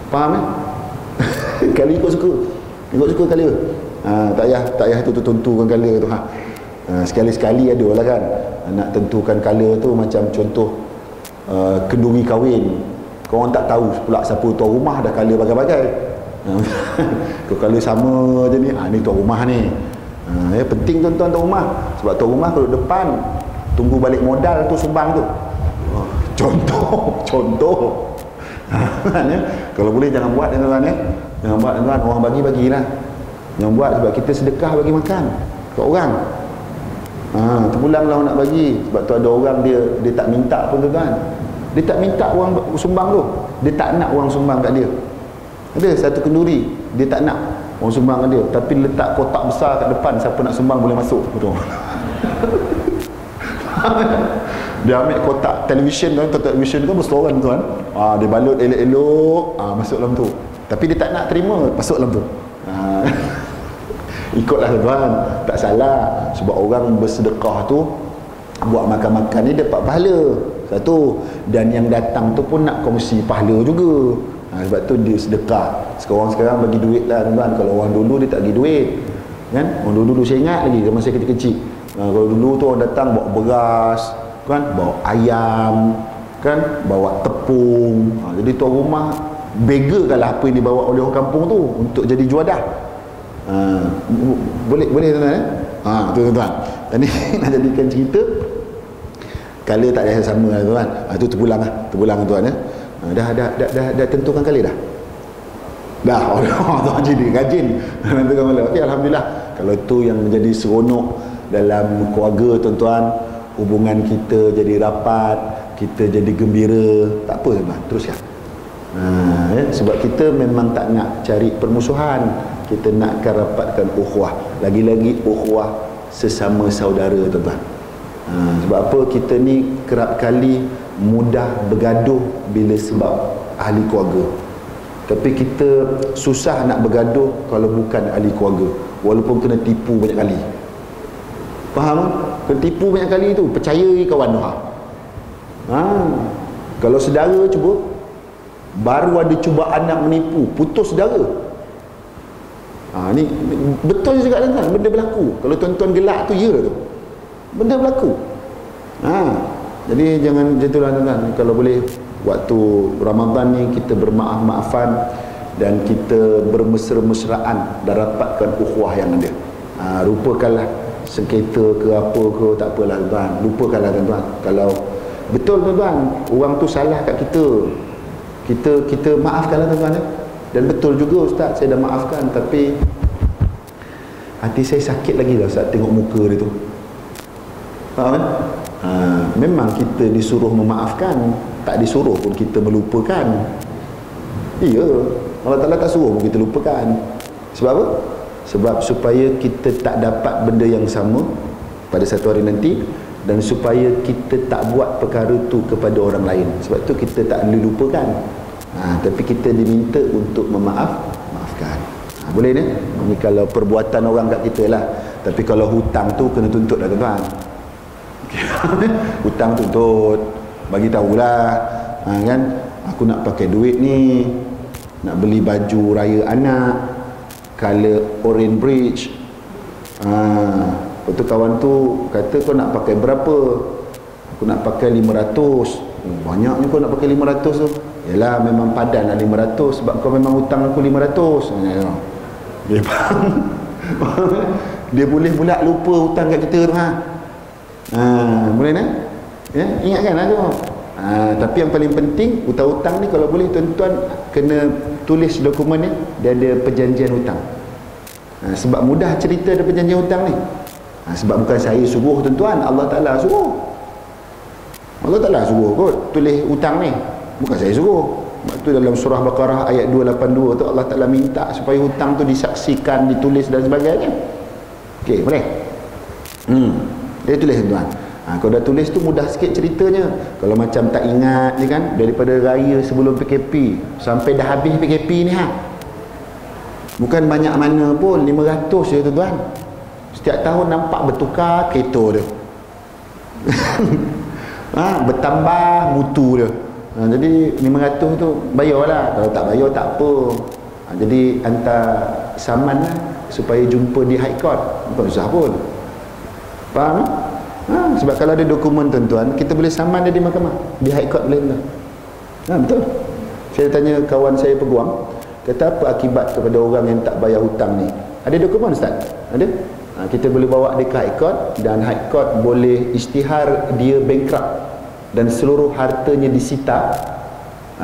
Faham eh? Color ikut suka. Ikut suka color. Tak payah tentukan color tu. Sekali-sekali ada lah kan, nak tentukan color tu. Macam contoh kenduri kahwin, korang tak tahu pula siapa tuan rumah, dah color bagai-bagai. Kalau color sama je ni, ni tuan rumah ni. Penting tuan-tuan tuan rumah, sebab tuan rumah kalau depan tunggu balik modal tu sumbang tu. Contoh. Kalau boleh jangan buat, tuan-tuan. Jangan buat, tuan-tuan. Orang bagi-bagilah. Jangan buat, sebab kita sedekah bagi makan kat orang. Terpulanglah nak bagi, sebab tu ada orang dia tak minta pun, tuan. Dia tak minta orang sumbang tu, dia tak nak orang sumbang kat dia. Ada satu kenduri, dia tak nak orang sumbang kat dia, tapi letak kotak besar kat depan, siapa nak sumbang boleh masuk, betul. Dia ambil kotak televisyen kan, kotak televisyen kan berseloran, tuan. Dia balut elok-elok, masuk dalam tu. Tapi dia tak nak terima, masuk dalam tu. Ikutlah, tuan, tak salah. Sebab orang bersedekah tu, buat makan-makan ni dapat pahala. Satu, dan yang datang tu pun nak kongsi pahala juga. Sebab tu dia sedekah. Sekarang bagi duit lah, tuan. Kalau orang dulu dia tak bagi duit, kan? Orang dulu saya ingat lagi masa kecil-kecil. Kalau dulu tu orang datang bawa beras, kan, bawa ayam, kan, bawa tepung. Jadi tuan rumah begakanlah apa yang dibawa oleh orang kampung tu untuk jadi juadah. Boleh tuan-tuan. Tuan-tuan, ni nak jadikan cerita. Color tak ada sama lah, tuan. Tu terpulang tuan ya. Dah tentukan color dah. Dah orang jadi rajin tentukan color. Okey, alhamdulillah. Kalau tu yang menjadi seronok dalam keluarga, tuan-tuan, hubungan kita jadi rapat, kita jadi gembira. Tak apa, tuan, teruskan. Ya, sebab kita memang tak nak cari permusuhan, kita nakkan rapatkan ukhuwah, lagi-lagi ukhuwah sesama saudara, tuan-tuan. Sebab apa? Kita ni kerap kali mudah bergaduh bila sebab ahli keluarga, tapi kita susah nak bergaduh kalau bukan ahli keluarga, walaupun kena tipu banyak kali. Faham? Kena tipu banyak kali tu, percayai kawan tu. Kalau saudara cuba, baru ada cubaan nak menipu, putus saudara. Ni betul juga, tuan-tuan, benda berlaku. Kalau tuan-tuan gelak tu, ya tu, benda berlaku. Jadi jangan jatuhlah, tuan-tuan. Kalau boleh waktu Ramadan ni kita bermaaf-maafan dan kita bermesra-mesraan dan rapatkan ukhuwah yang ada. Lupakanlah sengketa ke apa ke, tak apalah, tuan. Lupakanlah, tuan-tuan. Kalau betul, tuan-tuan, orang tu salah kat kita maafkanlah, tuan-tuan. Dan betul juga, Ustaz, saya dah maafkan, tapi hati saya sakit lagi lah, Ustaz, tengok muka dia tu. Faham kan? Memang kita disuruh memaafkan, tak disuruh pun kita melupakan. Iya, Allah Ta'ala tak suruh pun kita lupakan. Sebab apa? Sebab supaya kita tak dapat benda yang sama pada satu hari nanti, dan supaya kita tak buat perkara tu kepada orang lain. Sebab tu kita tak boleh lupakan. Tapi kita diminta untuk maafkan. Boleh ni? Ini kalau perbuatan orang kat kita lah. Tapi kalau hutang tu kena tuntut lah, tuan-tuan. Hutang tuntut, bagi tahulah, kan, aku nak pakai duit ni, nak beli baju raya anak, color orange bridge. Lepas tu kawan tu kata, kau nak pakai berapa? Aku nak pakai 500. Banyaknya kau nak pakai 500 tu. Yalah, memang padan lah 500 sebab kau memang hutang aku 500. Dia faham. Dia boleh pula lupa hutang kat kita tu. Boleh tak? Ya, ingatkan lah tu. Tapi yang paling penting, hutang-hutang ni kalau boleh tuan-tuan kena tulis dokumen ni, dia ada perjanjian hutang. Sebab mudah cerita ada perjanjian hutang ni. Sebab bukan saya suruh tuan-tuan, Allah Ta'ala suruh. Allah Ta'ala suruh kot tulis hutang ni, bukan saya suruh. Sebab tu dalam surah Baqarah ayat 282 tu Allah Ta'ala minta supaya hutang tu disaksikan, ditulis dan sebagainya. Okey, boleh? Dia tulis tuan-tuan. Kalau dah tulis tu mudah sikit ceritanya. Kalau macam tak ingat ni kan, daripada raya sebelum PKP sampai dah habis PKP ni bukan banyak mana pun, 500 je tuan-tuan. Setiap tahun nampak bertukar kereta dia. Bertambah mutu dia. Jadi 500 tu bayarlah. Kalau tak bayar tak apa. Jadi hantar saman lah supaya jumpa di High Court. Bukan susah pun. Faham? Sebab kalau ada dokumen tuan-tuan, kita boleh saman dia di mahkamah, di High Court boleh tuan. Betul. Saya tanya kawan saya peguam, kata apa akibat kepada orang yang tak bayar hutang ni? Ada dokumen Ustaz? Ada? Kita boleh bawa dia ke High Court dan High Court boleh isytihar dia bankrupt dan seluruh hartanya disita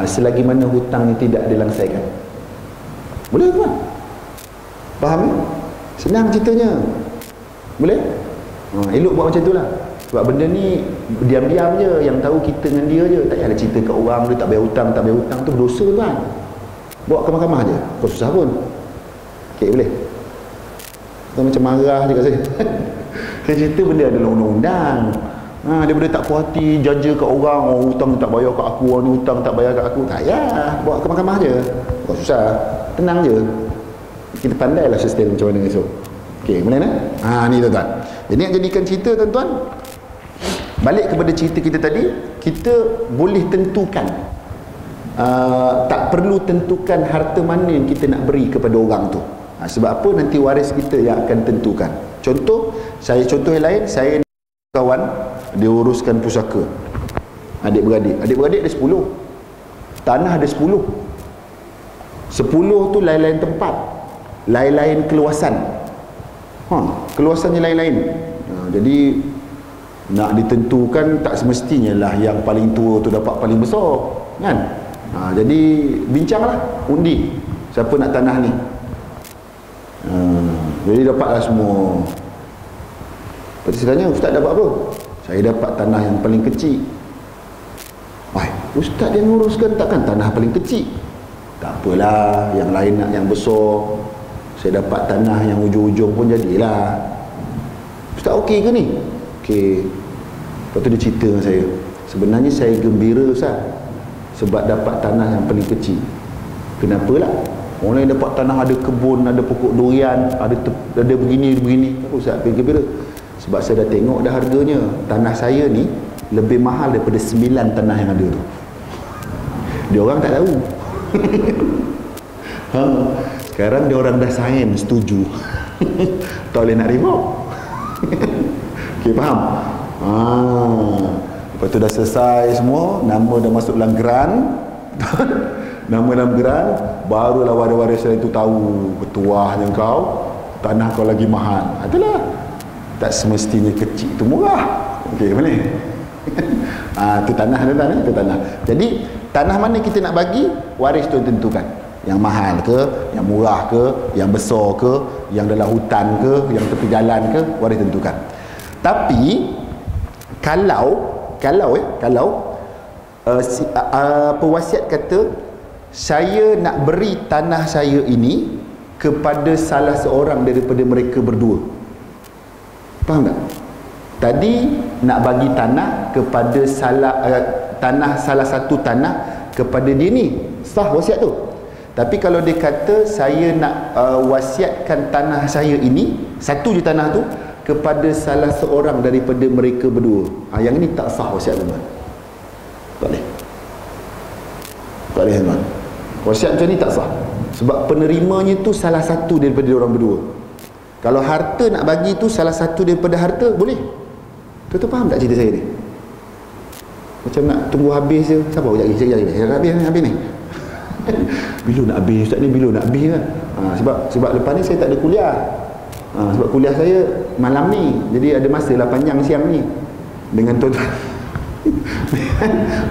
selagi mana hutang ni tidak dilangsaikan. Boleh tuan? Faham? Senang ceritanya. Boleh? Elok buat macam tu lah. Sebab benda ni diam-diam je, yang tahu kita dengan dia je. Tak payah ada cerita kat orang dia tak bayar hutang, tak bayar hutang tu berdosa tuan. Bawa ke mahkamah je, kau susah pun. Okey, boleh? Kau macam marah je kat saya. Saya cerita benda adalah undang-undang. Daripada tak puas hati jaja kat orang, hutang tak bayar kat aku, orang ni hutang tak bayar kat aku. Tak payah, bawa ke mahkamah je. Kau susah, tenang je. Kita pandailah sistem macam mana esok. Okey, boleh tak? Ni tuan-tuan. Jadi yang jadikan cerita tuan-tuan, balik kepada cerita kita tadi, kita boleh tentukan, tak perlu tentukan harta mana yang kita nak beri kepada orang tu. Sebab apa? Nanti waris kita yang akan tentukan. Contoh yang lain, saya kawan dia uruskan pusaka adik-beradik ada 10, tanah ada 10 tu lain-lain tempat, lain-lain keluasan. Keluasannya lain-lain. Jadi nak ditentukan tak semestinya lah yang paling tua tu dapat paling besar kan. Jadi bincanglah, undi siapa nak tanah ni. Jadi dapatlah semua. Lepas tu saya tanya, Ustaz dapat apa? Saya dapat tanah yang paling kecil. Ustaz dia nguruskan takkan tanah paling kecil? Tak apalah, yang lain nak yang besar. Saya dapat tanah yang ujung-ujung pun jadilah. Ustaz okey ke ni? Okey. Lepas tu dia cerita dengan saya, sebenarnya saya gembira Ustaz sebab dapat tanah yang paling kecil. Kenapalah? Orang lain dapat tanah ada kebun, ada pokok durian, ada begini. Ustaz gembira sebab saya dah tengok dah harganya. Tanah saya ni lebih mahal daripada 9 tanah yang ada tu. Dia orang tak tahu. Sekarang dia orang dah sign setuju. Tak boleh nak revoke. Okey, faham? Lepas tu dah selesai semua, nama dah masuk dalam geran. Nama dalam geran, barulah waris-waris lain tu tahu bertuahnya kau, tanah kau lagi mahal. Itulah. Tak semestinya kecil tu murah. Okey, boleh? Tu tanah tuan-tuan, tu tanah. Jadi tanah mana kita nak bagi, waris tu tentukan. Yang mahal ke, yang murah ke, yang besar ke, yang dalam hutan ke, yang tepi jalan ke, waris tentukan. Tapi kalau pewasiat kata saya nak beri tanah saya ini kepada salah seorang daripada mereka berdua. Faham tak? Tadi nak bagi tanah kepada salah satu tanah kepada dia ni, sah wasiat tu. Tapi kalau dia kata saya nak wasiatkan tanah saya ini, satu je tanah tu, kepada salah seorang daripada mereka berdua, yang ini tak sah wasiat tuan. Tak boleh. Tak boleh tuan. Wasiat macam ni tak sah. Sebab penerimanya tu salah satu daripada orang berdua. Kalau harta nak bagi tu salah satu daripada harta, boleh. Tuan-tuan faham tak cerita saya ni? Macam nak tunggu habis je. Sabar sekejap lagi. Habis ni. Bila nak habis Ustaz ni, bila nak habis kan? Sebab lepas ni saya tak ada kuliah. Sebab kuliah saya malam ni. Jadi ada masa lah panjang siang ni dengan tuan-tuan.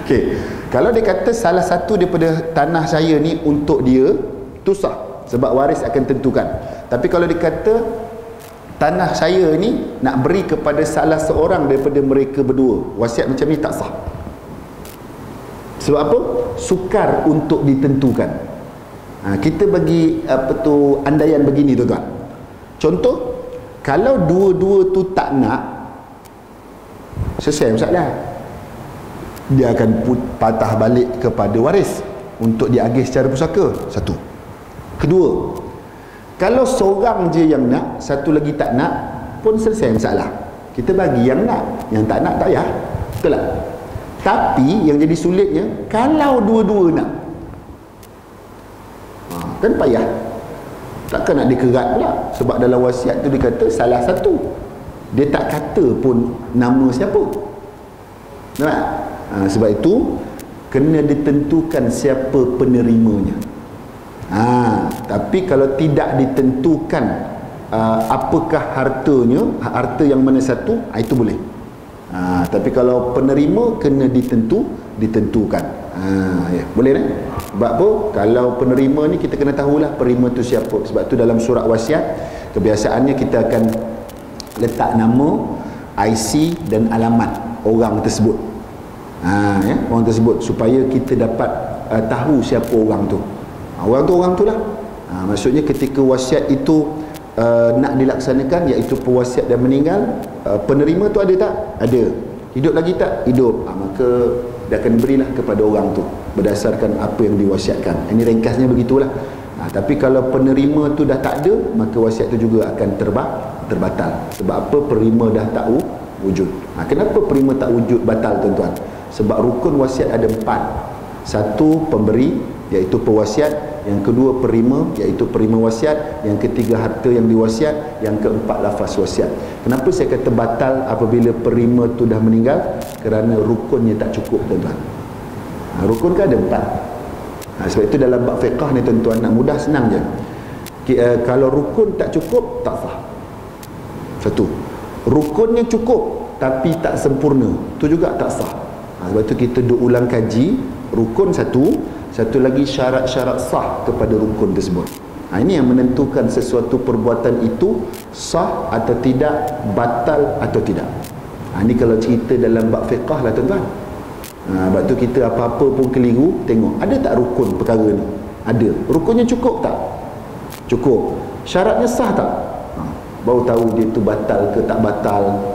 Okey. Kalau dia kata salah satu daripada tanah saya ni untuk dia, tu sah. Sebab waris akan tentukan. Tapi kalau dia kata tanah saya ni nak beri kepada salah seorang daripada mereka berdua, wasiat macam ni tak sah. Sebab apa? Sukar untuk ditentukan. Kita bagi andaian begini tuan-tuan. Contoh, kalau dua-dua tu tak nak, selesai masalah. Dia akan patah balik kepada waris untuk diagih secara pusaka. Satu. Kedua, kalau seorang je yang nak, satu lagi tak nak, pun selesai masalah. Kita bagi yang nak, yang tak nak tak payah. Betul tak? Tapi yang jadi sulitnya, kalau dua-dua nak, kan payah. Takkan nak dikerat pula. Sebab dalam wasiat tu dia kata salah satu. Dia tak kata pun nama siapa. Nampak? Sebab itu kena ditentukan siapa penerimanya. Tapi kalau tidak ditentukan apakah hartanya, harta yang mana satu, itu boleh. Tapi kalau penerima kena ditentukan. Ya, boleh kan? Sebab apa? Kalau penerima ni kita kena tahulah penerima tu siapa. Sebab tu dalam surat wasiat kebiasaannya kita akan letak nama, IC dan alamat orang tersebut. Ya, orang tersebut supaya kita dapat tahu siapa orang tu. Orang tu lah. Maksudnya ketika wasiat itu nak dilaksanakan, iaitu pewasiat dan meninggal, penerima tu ada tak? Ada. Hidup lagi tak? Hidup. Maka dia akan berilah kepada orang tu berdasarkan apa yang diwasiatkan. Ini ringkasnya begitulah. Tapi kalau penerima tu dah tak ada, maka wasiat tu juga akan terbatal. Sebab apa? Penerima dah tak wujud. Kenapa penerima tak wujud batal tuan-tuan? Sebab rukun wasiat ada 4. Satu, pemberi, iaitu pewasiat. Yang kedua, penerima, iaitu penerima wasiat. Yang ketiga, harta yang diwasiat. Yang keempat, lafaz wasiat. Kenapa saya kata batal apabila penerima tu dah meninggal? Kerana rukunnya tak cukup tuan-tuan. Rukun kan ada 4. Sebab itu dalam bab fiqh ni tuan-tuan, nak mudah senang je. Kalau rukun tak cukup, tak sah. Satu. Rukunnya cukup tapi tak sempurna, tu juga tak sah. Sebab tu kita duk ulang kaji rukun satu lagi syarat-syarat sah kepada rukun tersebut. Ini yang menentukan sesuatu perbuatan itu sah atau tidak, batal atau tidak. Ini kalau cerita dalam bab fiqh lah tuan-tuan. Sebab tu kita apa-apa pun keliru, tengok ada tak rukun perkara ni. Ada. Rukunnya cukup tak? Cukup. Syaratnya sah tak? Baru tahu dia tu batal ke tak batal,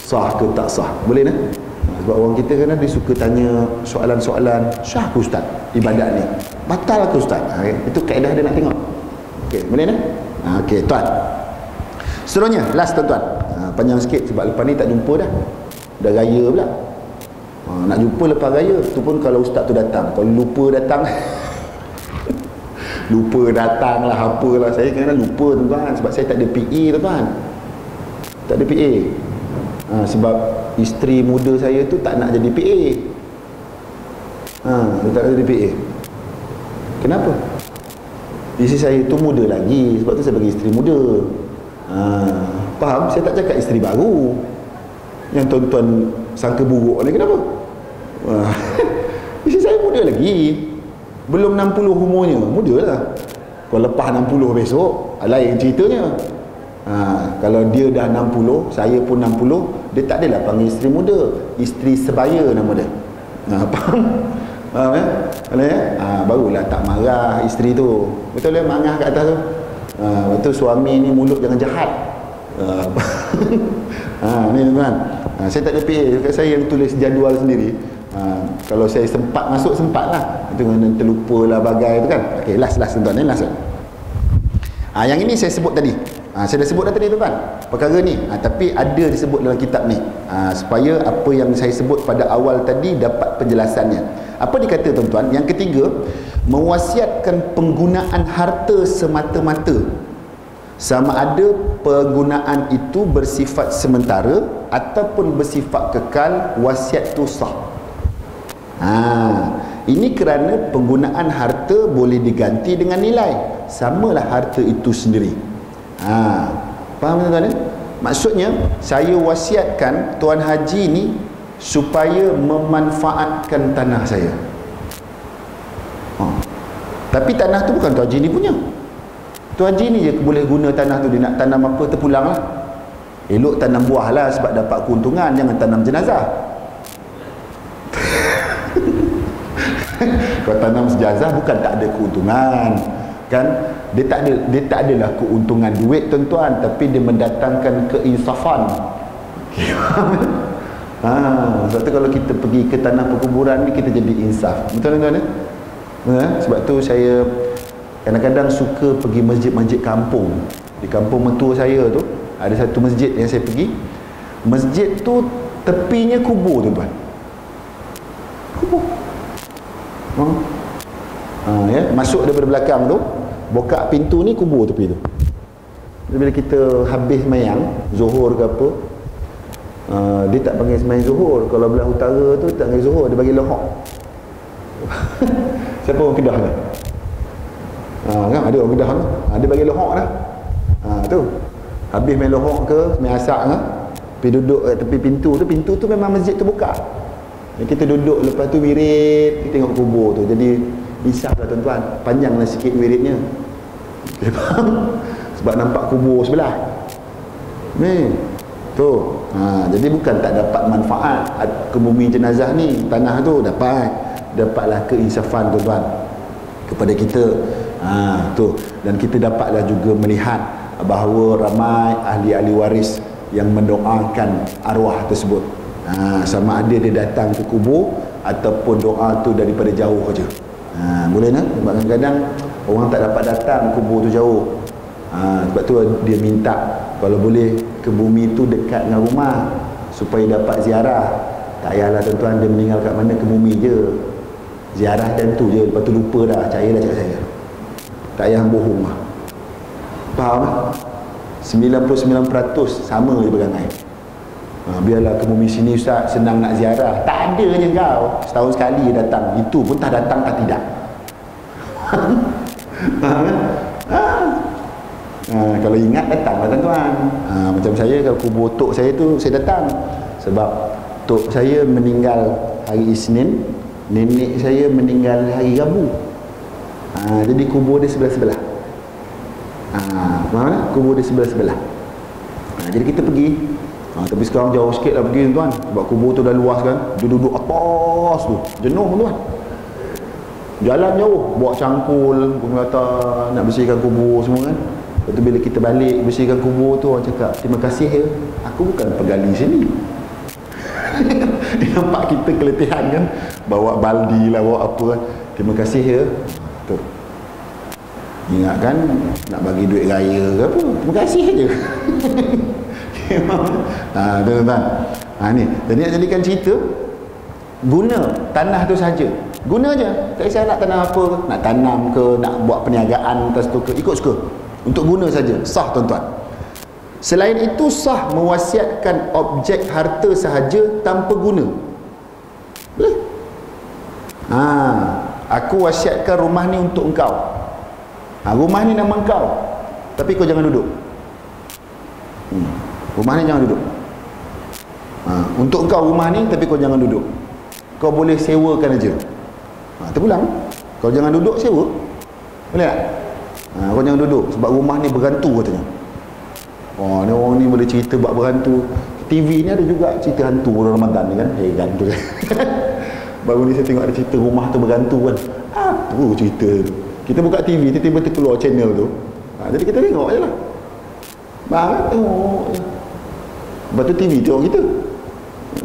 sah ke tak sah. Boleh tak? Sebab orang kita kan dia suka tanya soalan-soalan, sah ke ustaz ibadat ni? Batal ke ustaz? Itu kaedah dia nak tengok. Okey, boleh tak? Okey, tuan. Seterusnya, last tuan-tuan. Panjang sikit sebab lepas ni tak jumpa dah. Dah raya pula. Nak jumpa lepas raya tu pun kalau ustaz tu datang. Kalau lupa datang lupa datang lah, apalah, saya kena lupa tuan-tuan. Sebab saya tak ada PA tuan-tuan. Tak ada PA. Sebab isteri muda saya tu tak nak jadi PA. Dia tak nak jadi PA. Kenapa? Isteri saya tu muda lagi, sebab tu saya bagi isteri muda. Faham? Saya tak cakap isteri baru. Yang tuan-tuan sangka buruk ni kenapa? Isteri saya muda lagi, belum 60 umurnya, muda lah. Kalau lepas 60 besok, lain ceritanya. Kalau dia dah 60, saya pun 60, dia tak adalah panggil isteri muda, isteri sebaya nama dia. Faham? Faham ya? Barulah tak marah isteri tu. Betul lah, marah kat atas tu. Betul, suami ni mulut jangan jahat. Ni tuan-tuan, saya tak ada PA, saya yang tulis jadual sendiri. Kalau saya sempat masuk, sempat lah. Itu kena terlupa lah bagai tu kan. Okay, last tuan-tuan, last. Yang ini saya sebut tadi, Saya dah sebut dah tadi tuan, perkara ni. Tapi ada disebut dalam kitab ni, supaya apa yang saya sebut pada awal tadi dapat penjelasannya. Apa dikata tuan-tuan? Yang ketiga, mewasiatkan penggunaan harta semata-mata, sama ada penggunaan itu bersifat sementara ataupun bersifat kekal, wasiat tu sah. Ini kerana penggunaan harta boleh diganti dengan nilai, samalah harta itu sendiri. Faham tuan-tuan? Maksudnya saya wasiatkan Tuan Haji ni supaya memanfaatkan tanah saya. Tapi tanah tu bukan Tuan Haji ni punya. Tuan Haji ni je boleh guna tanah tu. Dia nak tanam apa terpulang lah. Elok tanam buah lah sebab dapat keuntungan. Jangan tanam jenazah. Kalau tanam jenazah bukan tak ada keuntungan, kan? Dia tak adalah keuntungan duit tuan-tuan, tapi dia mendatangkan keinsafan. Sebab tu kalau kita pergi ke tanah perkuburan ni, kita jadi insaf. Betul tuan-tuan? Sebab tu saya kadang-kadang suka pergi masjid-masjid kampung. Di kampung mentua saya tu ada satu masjid yang saya pergi. Masjid tu tepinya kubur tuan-tuan. Kubur. Ya, masuk daripada belakang tu, buka pintu ni, kubur tepi tu. Bila kita habis semayang Zuhur ke apa, dia tak panggil semayang Zuhur. Kalau belah utara tu tak panggil Zuhur, dia bagi lohok. Siapa orang Kedah ni? Kan ada orang Kedah tu, dia bagi lohok dah. Tu habis main lohok ke main asak ke, pergi duduk kat tepi pintu tu memang masjid terbuka. Kita duduk, lepas tu wirid, kita tengok kubur tu. Jadi insaf lah tuan-tuan, panjanglah sikit wiridnya. Sebab nampak kubur sebelah ni tu. Jadi bukan tak dapat manfaat ke bumi jenazah ni, tanah tu dapatlah keinsafan tuan-tuan kepada kita. Tu. Dan kita dapatlah juga melihat bahawa ramai ahli-ahli waris yang mendoakan arwah tersebut. Sama ada dia datang ke kubur ataupun doa tu daripada jauh aja. Boleh nak? Sebab kadang-kadang orang tak dapat datang kubur tu jauh. Sebab tu dia minta kalau boleh ke bumi tu dekat dengan rumah supaya dapat ziarah. Tak payahlah tuan-tuan dia meninggal kat mana, ke bumi je. Ziarah dan tu je, lepas tu lupa dah. Cairlah cakap saya. Tak payah bohong lah. Faham lah? 99% sama je perangai. Biarlah ke bumi sini ustaz, senang nak ziarah. Tak ada je kau. Setahun sekali datang. Itu pun tak datang tak tidak. Kalau ingat datanglah tuan-tuan. Macam saya, kalau kubur tok saya tu saya datang. Sebab tok saya meninggal hari Isnin, nenek saya meninggal hari Rabu. Jadi kubur dia sebelah-sebelah. Kubur dia sebelah-sebelah. Jadi kita pergi. Tapi sekarang jauh sikit lah pergi tuan, sebab kubur tu dah luas kan. Dia duduk atas tu, jenuh tuan. Jalan jauh, bawa cangkul, kata nak bersihkan kubur semua kan. Lepas tu bila kita balik bersihkan kubur tu, orang cakap terima kasih ya, aku bukan pegali sini. Dia nampak kita keletihan kan, bawa baldi lah, bawa apa kan. Terima kasih ya. Tu ingatkan nak bagi duit raya ke apa, terima kasih je. Tuan-tuan, ni jadi nak jadikan cerita, guna tanah tu saja, guna je, tak kisah nak tanam apa, nak tanam ke, nak buat perniagaan atas tu ke, ikut suka, untuk guna saja, sah tuan-tuan. Selain itu sah mewasiatkan objek harta sahaja tanpa guna. Boleh? Aku wasiatkan rumah ni untuk engkau. Rumah ni nama engkau, tapi kau jangan duduk. Rumah ni jangan duduk. Untuk engkau rumah ni, tapi kau jangan duduk. Kau boleh sewakan aja. Terpulang. Kau jangan duduk, sewa. Boleh tak? Kau jangan duduk sebab rumah ni berhantu katanya. Ni orang ni boleh cerita buat berhantu. TV ni ada juga cerita hantu bulan Ramadan ni kan. Gantu kan. Baru ni saya tengok ada cerita rumah tu berhantu kan. Apa cerita tu? Kita buka TV, tiba-tiba terkeluar channel tu. Jadi kita tengok je lah. Tengok je. Lepas tu TV tengok kita.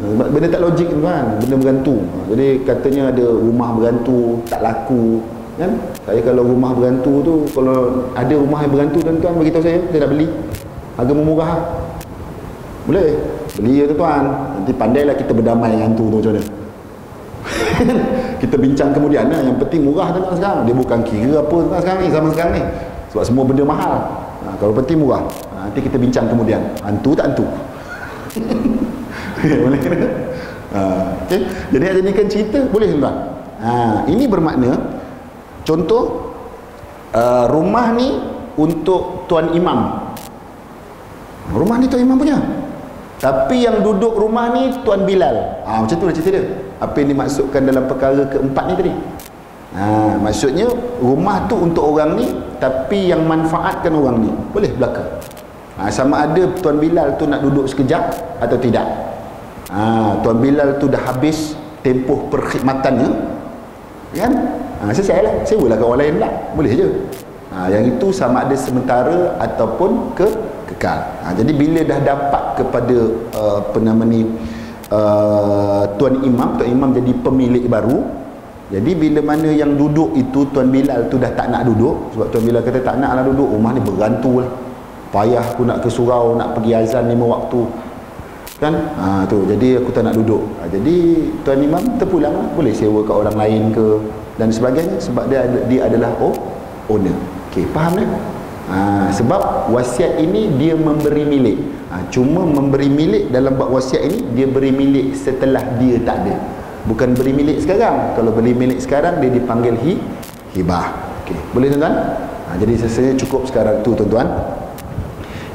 Benda tak logik tu kan, benda bergantung. Jadi katanya ada rumah bergantung, tak laku kan? Saya kalau rumah berhantu tu, kalau ada rumah yang berhantu tuan-tuan, beritahu saya nak beli. Harga murah. Boleh beli ya tuan. Nanti pandailah kita berdamai dengan hantu tu macam mana. Kita bincang kemudian lah. Yang penting murah tuan sekarang. Dia bukan kira apa tuan sekarang ni, zaman sekarang ni. Sebab semua benda mahal. Kalau penting murah. Nanti kita bincang kemudian. Hantu tak hantu. Boleh kena. Okay. Jadi nak jadikan cerita boleh tuan. Ini bermakna contoh rumah ni untuk tuan imam. Rumah ni tuan imam punya. Tapi yang duduk rumah ni Tuan Bilal. Macam tu lah cerita dia. Apa yang dimaksudkan dalam perkara keempat ni tadi. Maksudnya rumah tu untuk orang ni, tapi yang manfaatkan orang ni. Boleh belaka. Sama ada Tuan Bilal tu nak duduk sekejap atau tidak. Tuan Bilal tu dah habis tempoh perkhidmatannya, kan? Selesai lah. Sewalah kat orang lain pula. Boleh je. Yang itu sama ada sementara ataupun kekal. Jadi bila dah dapat kepada Tuan Imam jadi pemilik baru. Jadi bila mana yang duduk itu Tuan Bilal tu dah tak nak duduk, sebab Tuan Bilal kata tak nak lah duduk, rumah ni berantu lah, payah aku nak ke surau, nak pergi azan 5 waktu, kan? Tu jadi aku tak nak duduk. Jadi Tuan Imam terpulang lah. Boleh sewa kat orang lain ke dan sebagainya, sebab dia adalah owner. Okey, faham tak? Sebab wasiat ini dia memberi milik. Cuma memberi milik dalam bab wasiat ini, dia beri milik setelah dia tak ada. Bukan beri milik sekarang. Kalau beri milik sekarang, dia dipanggil hibah. Okey, boleh tuan-tuan? Jadi sesanya cukup sekarang tu tuan-tuan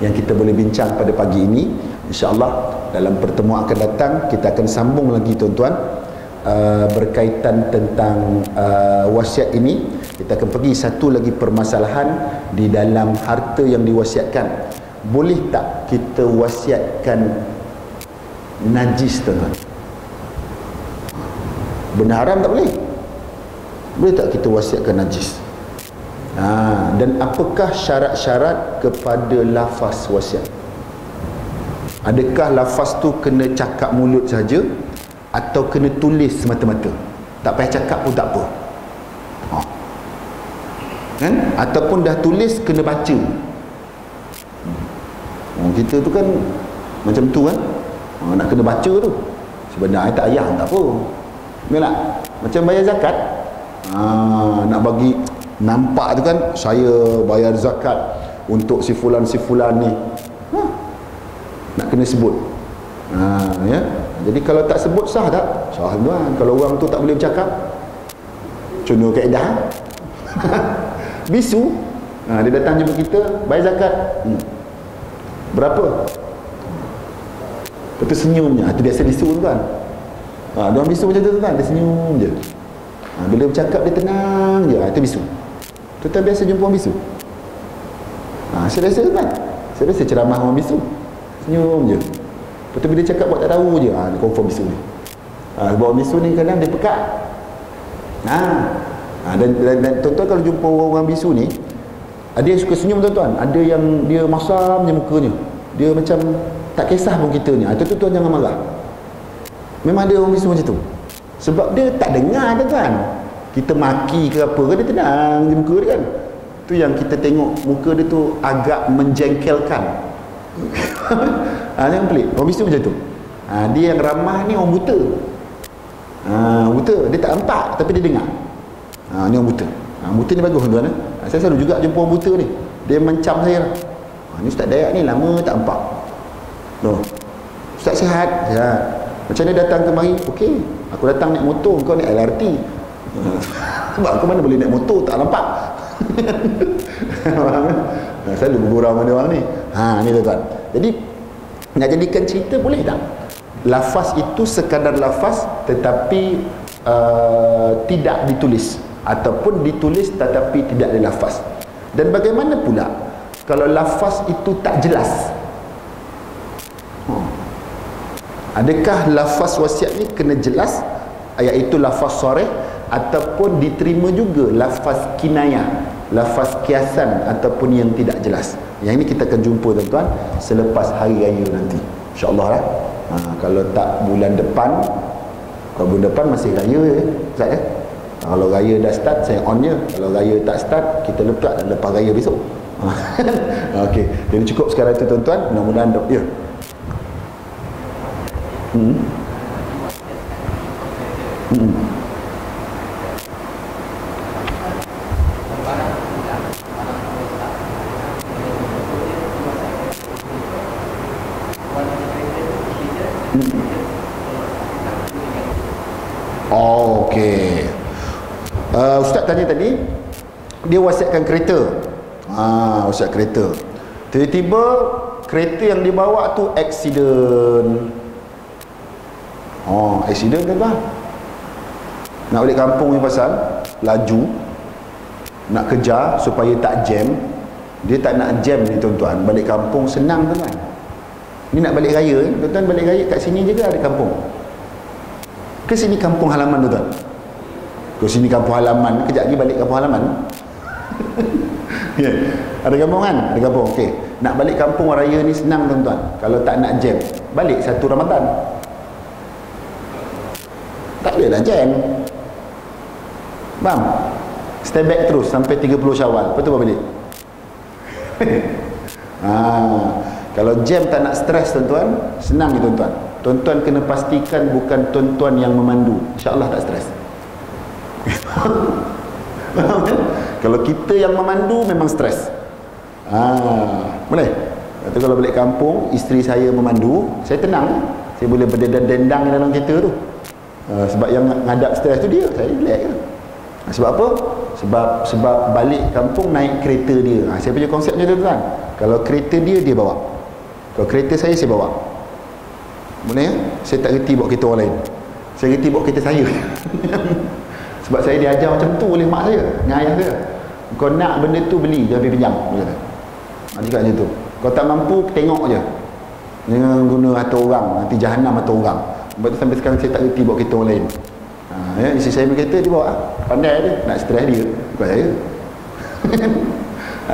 yang kita boleh bincang pada pagi ini. InsyaAllah dalam pertemuan akan datang kita akan sambung lagi tuan-tuan, berkaitan tentang wasiat ini. Kita akan pergi satu lagi permasalahan di dalam harta yang diwasiatkan. Boleh tak kita wasiatkan najis tuan-tuan? Benda haram tak boleh. Boleh tak kita wasiatkan najis? Dan apakah syarat-syarat kepada lafaz wasiat? Adakah lafaz tu kena cakap mulut saja atau kena tulis semata-mata? Tak payah cakap pun tak apa. Kan? Ataupun dah tulis kena baca. Kita tu kan macam tu kan. Nak kena baca tu. Sebenarnya tak payah tak apa. Betul tak? Macam bayar zakat. Nak bagi nampak tu kan, saya bayar zakat untuk si fulan ni. Nak kena sebut. Ya. Jadi kalau tak sebut sah tak? Sah tuan. Kalau orang tu tak boleh bercakap, contoh kaedah bisu, dia datang jumpa kita, bayar zakat. Berapa? Lepas tu senyumnya. Itu biasa bisu tuan. Diorang bisu macam tu tuan, dia senyum je. Bila bercakap dia tenang je. Itu bisu. Tuan biasa jumpa orang bisu? Saya biasa tuan. Saya biasa ceramah orang bisu, senyum je. Lepas tu bila cakap buat tak tahu je, dia confirm bisu ni. Sebab orang bisu ni kadang dia pekat. Dan tuan-tuan kalau jumpa orang bisu ni, ada yang suka senyum tuan-tuan, ada yang dia masam je mukanya, dia macam tak kisah pun kita ni. Itu tuan jangan marah. Memang ada orang bisu macam tu. Sebab dia tak dengar tuan. Kita maki ke apa ke, dia tenang je muka dia kan. Tu yang kita tengok muka dia tu agak menjengkelkan. Jangan pelik. Orang bisu macam tu. Dia yang ramah ni orang buta. Buta, dia tak nampak tapi dia dengar. Ni orang buta. Buta ni bagus tuan. Saya selalu juga jumpa orang buta ni. Dia mencam saya lah. Ni Ustaz Dayak ni lama tak nampak. Ustaz sihat? Sihat. Macam mana datang kemari? Okey, aku datang naik motor, kau naik LRT. Sebab aku mana boleh naik motor, tak nampak. Saya selalu bergurau dengan orang ni. Ni tuan-tuan. Jadi nak jadikan cerita boleh tak? Lafaz itu sekadar lafaz tetapi tidak ditulis, ataupun ditulis tetapi tidak ada lafaz. Dan bagaimana pula kalau lafaz itu tak jelas? Adakah lafaz wasiat ni kena jelas, iaitu lafaz sharih, ataupun diterima juga lafaz kinayah, lafaz kiasan ataupun yang tidak jelas? Yang ini kita akan jumpa tuan-tuan selepas hari raya nanti, insya-Allah lah. Kalau tak bulan depan, kalau bulan depan masih raya Ustaz Kalau raya dah start, saya on je. Kalau raya tak start, kita letak lepas raya besok. Okey, jadi cukup sekarang itu tuan-tuan. Mudah-mudahan ya. Okey. Ustaz tanya tadi, dia wasiatkan kereta. Wasiat kereta. Tiba-tiba kereta yang dibawa tu accident. Accident kan? Nak balik kampung ni pasal laju, nak kejar supaya tak jam. Dia tak nak jam ni tuan-tuan. Balik kampung senang tuan-tuan. Ni nak balik raya, tuan-tuan balik raya kat sini juga ada kampung. Ke sini kampung halaman tuan-tuan? Ke sini kampung halaman, kejap lagi balik kampung halaman. Ya, ada kampung kan? Ada kampung. Okey. Nak balik kampung raya ni senang tuan-tuan. Kalau tak nak jam, balik satu Ramadan. Tak boleh lah jam. Faham? Stay back terus sampai 30 Syawal. Lepas tu balik. Kalau jam tak nak stres tuan-tuan, senang ni tuan-tuan. Tuan-tuan kena pastikan bukan tuan-tuan yang memandu. InsyaAllah tak stres. Kalau kita yang memandu memang stres. Boleh? Lepas kalau balik kampung, isteri saya memandu, saya tenang. Saya boleh berdendang dalam kereta tu. Sebab yang ngadap stres tu dia, saya relax je. Sebab apa? Sebab balik kampung naik kereta dia. Saya punya konsep macam tu tuan. Kalau kereta dia, dia bawa. Kalau kereta saya bawa. Boleh ya? Saya tak reti bawa kereta orang lain. Saya reti bawa kereta saya. Sebab saya diajar macam tu oleh mak saya, dengan ayah saya. Kau nak benda tu beli, jangan pergi pinjam. Cakap macam tu. Kau tak mampu, tengok je. Jangan guna harta orang, nanti jahanam harta orang. Sebab tu sampai sekarang saya tak reti bawa kereta orang lain. Ya, isteri saya punya kereta dia bawa. Pandai dia, nak stres dia. Bukan saya.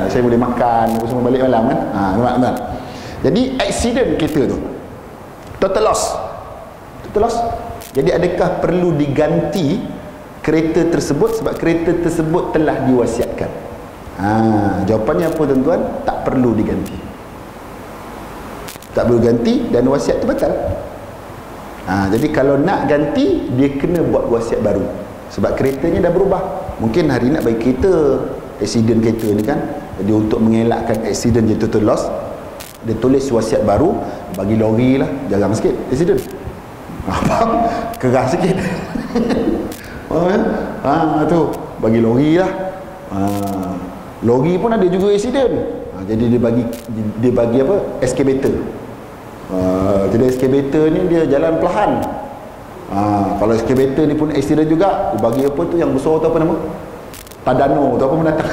Saya boleh makan, aku semua balik malam kan. Nampak. Jadi accident kereta tu, total loss. Jadi adakah perlu diganti kereta tersebut sebab kereta tersebut telah diwasiatkan? Jawapannya apa tuan-tuan? Tak perlu diganti. Tak perlu ganti dan wasiat tu batal. Jadi kalau nak ganti, dia kena buat wasiat baru. Sebab keretanya dah berubah. Mungkin hari nak bagi kereta, accident kereta ni kan. Jadi untuk mengelakkan accident je total loss, dia tulis wasiat baru, bagi lori lah, jarang sikit accident. Faham? Keras sikit. Tu bagi lori lah. Lori pun ada juga accident. Jadi dia bagi apa? Excavator. Jadi excavator ni dia jalan perlahan. Kalau excavator ni pun accident juga, dia bagi apa tu yang besar tu, apa nama? Tadano tu apa pun datang.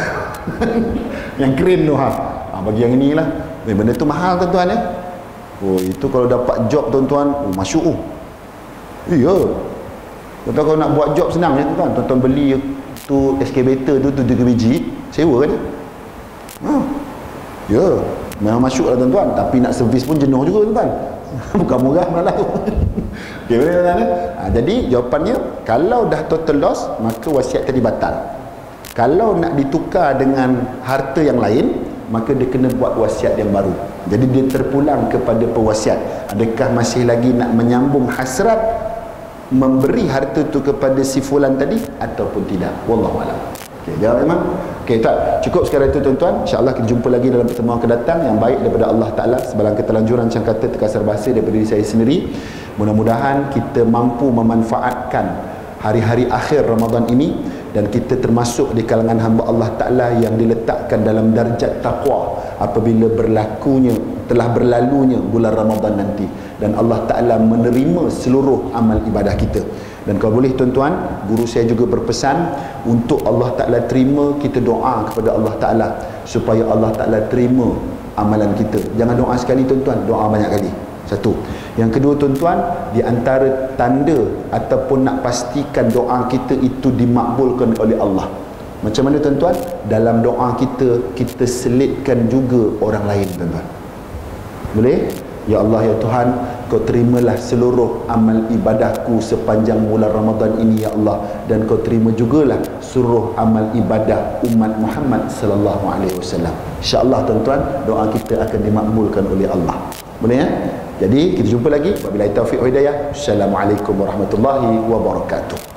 Yang keren tu bagi yang inilah. Benda tu mahal tuan-tuan ya. Itu kalau dapat job tuan-tuan, masyuk. Iya. Tuan-tuan kalau nak buat job senang je tuan-tuan. Tuan-tuan beli tu excavator tu 7 biji, sewa kan. Ya, memang masyuk lah tuan-tuan. Tapi nak servis pun jenuh juga tuan-tuan. Bukan murah malah tu. Okay, boleh tuan-tuan. Jadi jawapannya, kalau dah total loss, maka wasiat tadi batal. Kalau nak ditukar dengan harta yang lain, maka dia kena buat wasiat yang baru. Jadi dia terpulang kepada pewasiat. Adakah masih lagi nak menyambung hasrat memberi harta tu kepada si fulan tadi ataupun tidak? Wallahualam. Okey, jawab memang. Okey, tak. Cukup sekarang itu tuan-tuan. Insya-Allah kita jumpa lagi dalam pertemuan akan datang yang baik daripada Allah Taala. Sebalang ketelanjuran macam kata terkasar bahasa daripada diri saya sendiri. Mudah-mudahan kita mampu memanfaatkan hari-hari akhir Ramadan ini dan kita termasuk di kalangan hamba Allah Ta'ala yang diletakkan dalam darjat taqwa apabila telah berlalunya bulan Ramadan nanti, dan Allah Ta'ala menerima seluruh amal ibadah kita. Dan kalau boleh tuan-tuan, guru saya juga berpesan untuk Allah Ta'ala terima, kita doa kepada Allah Ta'ala supaya Allah Ta'ala terima amalan kita. Jangan doa sekali tuan-tuan, doa banyak kali. Satu. Yang kedua tuan-tuan, di antara tanda ataupun nak pastikan doa kita itu dimakbulkan oleh Allah. Macam mana tuan-tuan? Dalam doa kita selitkan juga orang lain tuan-tuan. Boleh? Ya Allah ya Tuhan, kau terimalah seluruh amal ibadahku sepanjang bulan Ramadan ini ya Allah, dan kau terima jugalah seluruh amal ibadah umat Muhammad sallallahu alaihi wasallam. Insya-Allah tuan-tuan, doa kita akan dimakbulkan oleh Allah. Boleh ya? Jadi kita jumpa lagi. Wabillahi taufiq wa hidayah. Assalamualaikum warahmatullahi wabarakatuh.